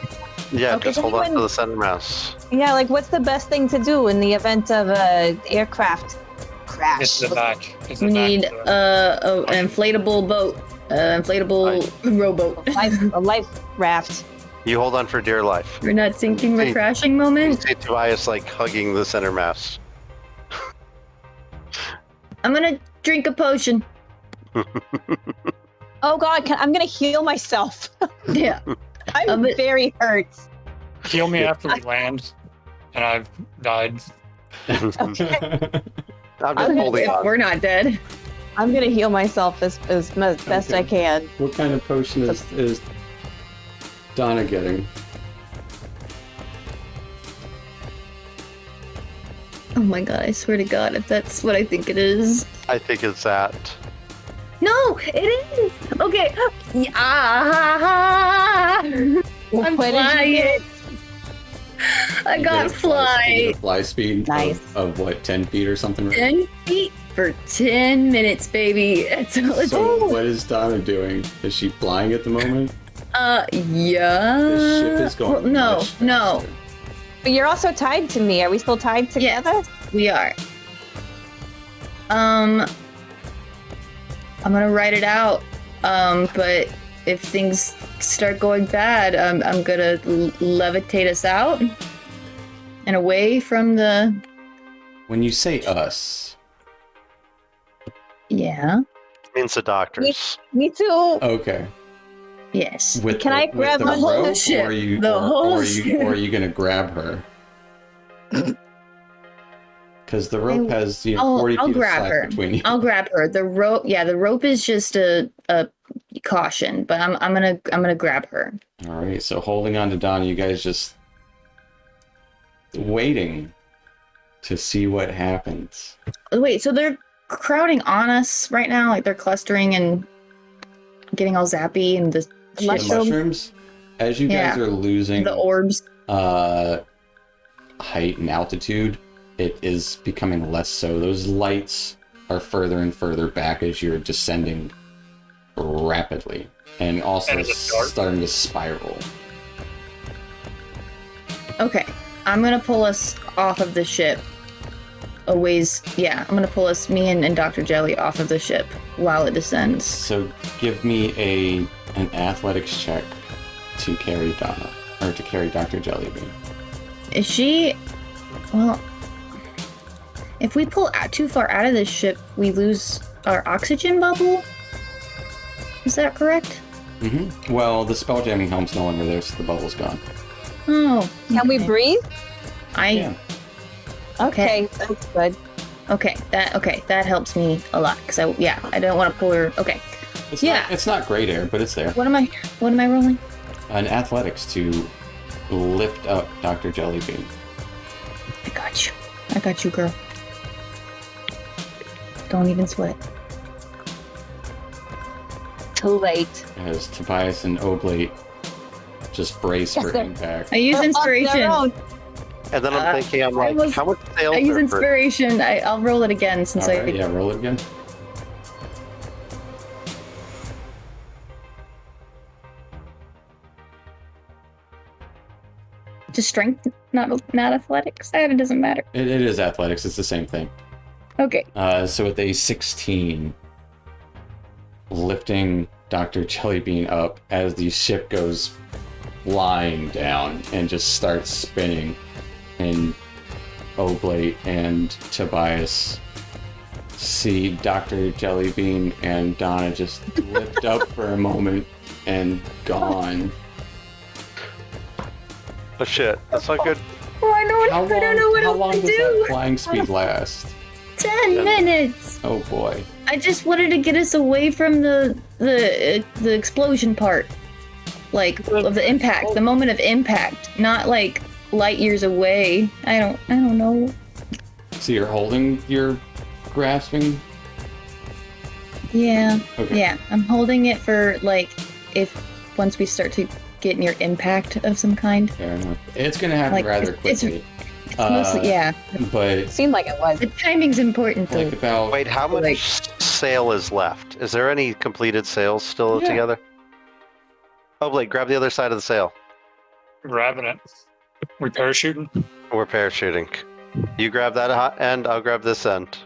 Yeah, Okay, just so hold on to when- the center mass. Yeah, like what's the best thing to do in the event of a aircraft crash? It's the back. It's the We back need of the- an inflatable boat, inflatable rowboat. a life raft. You hold on for dear life. We're not sinking, we're Hey. crashing You moment. see Tobias like hugging the center mass. I'm gonna drink a potion. Oh God, I'm gonna heal myself. Yeah. I'm But- very hurt. Heal me after we land, and I've died. I'm just I'm- holding If on. we're not dead. I'm gonna heal myself as best I can. What kind of potion is Donna getting? Oh my god, I swear to god, if that's what I think it is. I think it's that. No, it is! Okay. Ah, I'm What did you flying. get? I You got get a fly. fly speed Nice. of what, 10 feet or something? Right? 10 feet for 10 minutes, baby. That's all it's So what is Donna doing? Is she flying at the moment? yeah. The ship is going Well, no, much no. faster. But you're also tied to me. Are we still tied together? We are. I'm gonna write it out. But if things start going bad, I'm gonna levitate us out and away from the. When you say us, Yeah. Means the doctors. Me too. okay. Yes. With Can I grab the the whole rope, ship? or are you, The whole or are ship. you, or are you gonna grab her? Because the rope has 40 I'll feet of grab slack her. between you. I'll grab her. The rope. Yeah, the rope is just a caution, but I'm gonna grab her. All right, so holding on to Donna, you guys just waiting to see what happens. Wait, so they're crowding on us right now? Like they're clustering and getting all zappy and the The Mushroom. mushrooms, as you guys Yeah. are losing the orbs. height and altitude, it is becoming less so. Those lights are further and further back as you're descending rapidly, and also And is it dark? starting to spiral. Okay, I'm gonna pull us off of the ship. A ways, yeah. I'm gonna pull us, me and Dr. Jelly, off of the ship while it descends. So give me an athletics check to carry Donna, or to carry Dr. Jellybean. Is she? Well, if we pull out too far out of this ship, we lose our oxygen bubble. Is that correct? Mm-hmm. Well, the spelljamming helm's no longer there, so the bubble's gone. Oh. Can we okay. breathe? Yeah. Okay, that's good. Okay, that helps me a lot because I don't want to pull her. Okay, It's Yeah. Not, it's not great air, but it's there. what am I rolling? An athletics to lift up Dr. Jellybean. I got you, girl. Don't even sweat. Too late. As Tobias and Oblate just brace Yes, for sir. impact. I use We're on their inspiration. own. And then I'm thinking, I'm like, was- how much sales I use are for inspiration. I'll roll it again since All right, yeah, roll it again. Just strength, not athletics. It doesn't matter. It is athletics. It's the same thing. Okay. So with a 16, lifting Dr. Jellybean up as the ship goes flying down and just starts spinning, and Oblate and Tobias see Dr. Jellybean and Donna just lift up for a moment and gone. Oh shit, that's not good. Oh, I don't know what how else long to does do. that flying speed last? 10 minutes. Oh boy. I just wanted to get us away from the explosion part, like of the impact, the moment of impact, not like light years away. I don't know. So you're holding your grasping? Yeah. Okay. Yeah, I'm holding it for like if once we start to get near impact of some kind. Fair enough. It's gonna happen Like, rather it's quickly. mostly, yeah. But Seemed like it was. The timing's important though. like about Wait, how much Like- sail is left? Is there any completed sails still Yeah. together? Oh, Blake, grab the other side of the sail. Grabbing it. We parachuting? We're parachuting. You grab that end, I'll grab this end.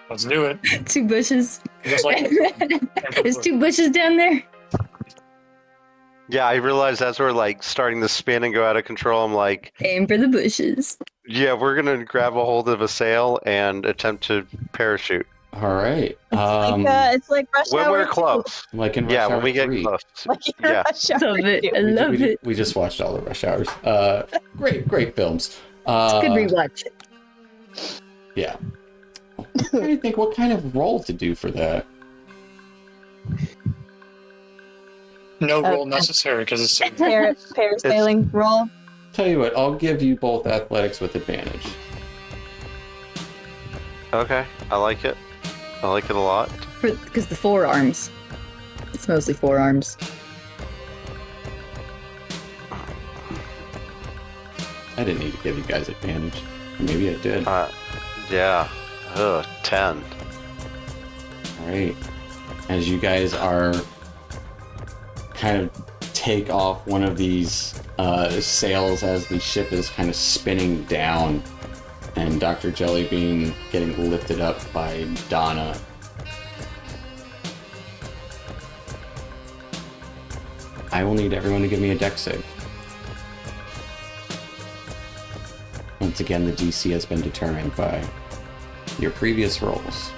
Let's do it. 2 bushes. Just like There's 2 bushes down there. Yeah, I realized as we're like starting to spin and go out of control, I'm like, Aim for the bushes. yeah, we're gonna grab a hold of a sail and attempt to parachute. all right. It's like Rush When Hour we're 2. close. Like in Rush Yeah, Hour when we get 3. close. Like in Yeah. Rush Hour Love it. 2. I love it. We just watched all the Rush Hours. Great films. It's a good rewatch. Yeah. I'm trying to think what kind of role to do for that. no roll necessary because it's so Parasailing roll. Tell you what, I'll give you both athletics with advantage. Okay, I like it. I like it a lot. Because the forearms. It's mostly forearms. I didn't need to give you guys advantage. Or maybe I did. Yeah. Ugh, 10. All right. As you guys are kind of take off one of these sails as the ship is kind of spinning down, and Dr. Jellybean getting lifted up by Donna. I will need everyone to give me a dex save. Once again, the DC has been determined by your previous rolls.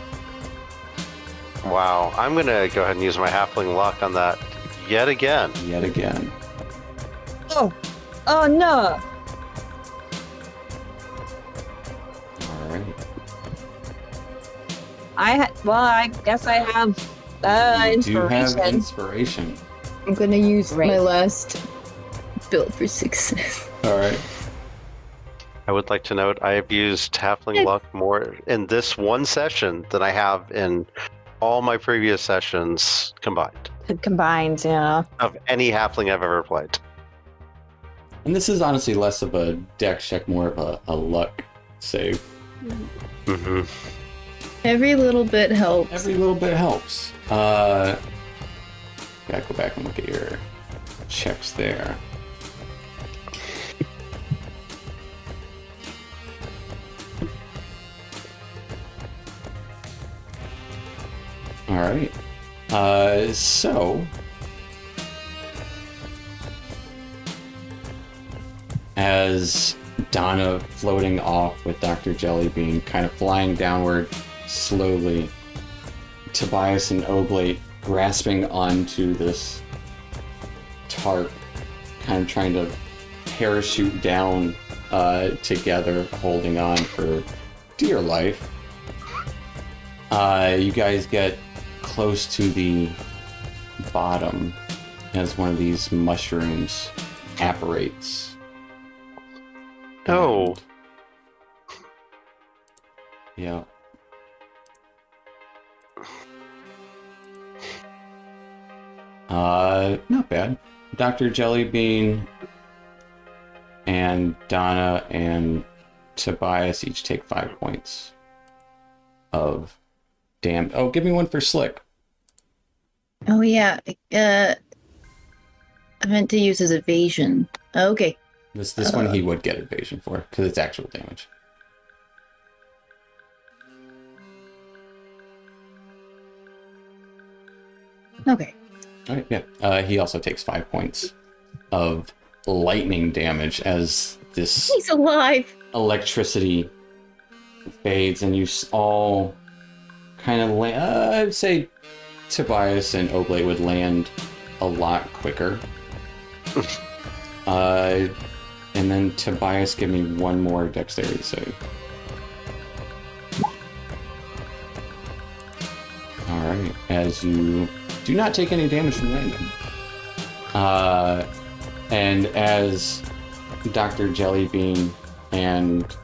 Wow, I'm gonna go ahead and use my halfling luck on that yet again. Yet again. Oh no! Alright. I guess I have You do have inspiration. inspiration. I'm gonna use Great. my last build for success. Alright. I would like to note I have used halfling luck more in this one session than I have in all my previous sessions combined Combined, yeah. of any halfling I've ever played. And this is honestly less of a dex check, more of a luck save. Mm-hmm. Every little bit helps. Every little bit helps. Gotta go back and look at your checks there. Alright. So as Donna floating off with Dr. Jellybean kind of flying downward slowly, Tobias and Oblate grasping onto this tarp, kind of trying to parachute down together, holding on for dear life. You guys get close to the bottom as one of these mushrooms apparates. Oh. Yeah. Not bad. Dr. Jellybean and Donna and Tobias each take 5 points of damn. Oh, give me one for Slick. Oh yeah. I meant to use his evasion. Okay. This one he would get evasion for, because it's actual damage. Okay. Alright, yeah. He also takes 5 points of lightning damage as this He's alive. electricity fades, and you all kind of land. I'd say Tobias and Oblate would land a lot quicker. And then Tobias, give me one more dexterity save. Alright, as you do not take any damage from landing. And as Dr. Jellybean and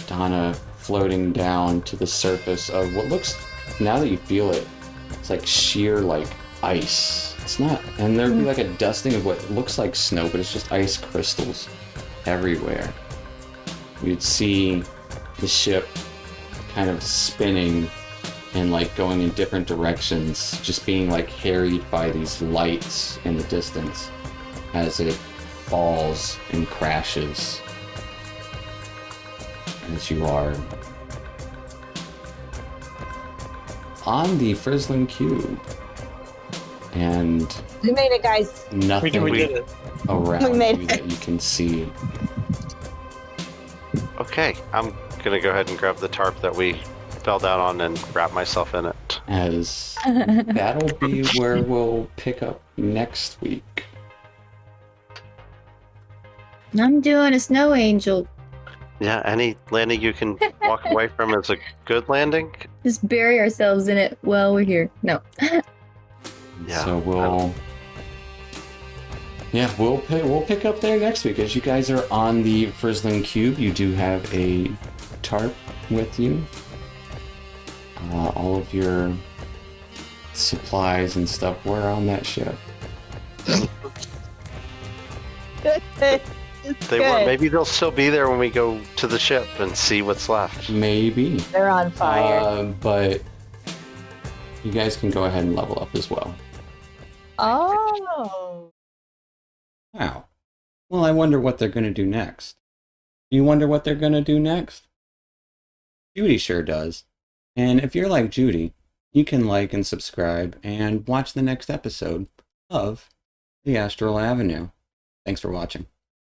Donna floating down to the surface of what looks, now that you feel it, it's like sheer like ice. It's not, and there'd be like a dusting of what looks like snow, but it's just ice crystals everywhere. You'd see the ship kind of spinning and like going in different directions, just being like harried by these lights in the distance as it falls and crashes. As you are on the Frizzlin Cube, and We made it, guys. nothing We did it. around We made you that you can see. Okay, I'm gonna go ahead and grab the tarp that we fell down on and wrap myself in it. As that'll be where we'll pick up next week. I'm doing a snow angel. Yeah, any landing you can walk away from is a good landing. Just bury ourselves in it while we're here. No. Yeah. So we'll pick up there next week. As you guys are on the Frizzlin Cube, you do have a tarp with you. All of your supplies and stuff were on that ship. It's They good. were. Maybe they'll still be there when we go to the ship and see what's left. Maybe. They're on fire. But you guys can go ahead and level up as well. Oh. Wow. Well, I wonder what they're going to do next. You wonder what they're going to do next? Judy sure does. And if you're like Judy, you can like and subscribe and watch the next episode of the Astral Avenue. Thanks for watching.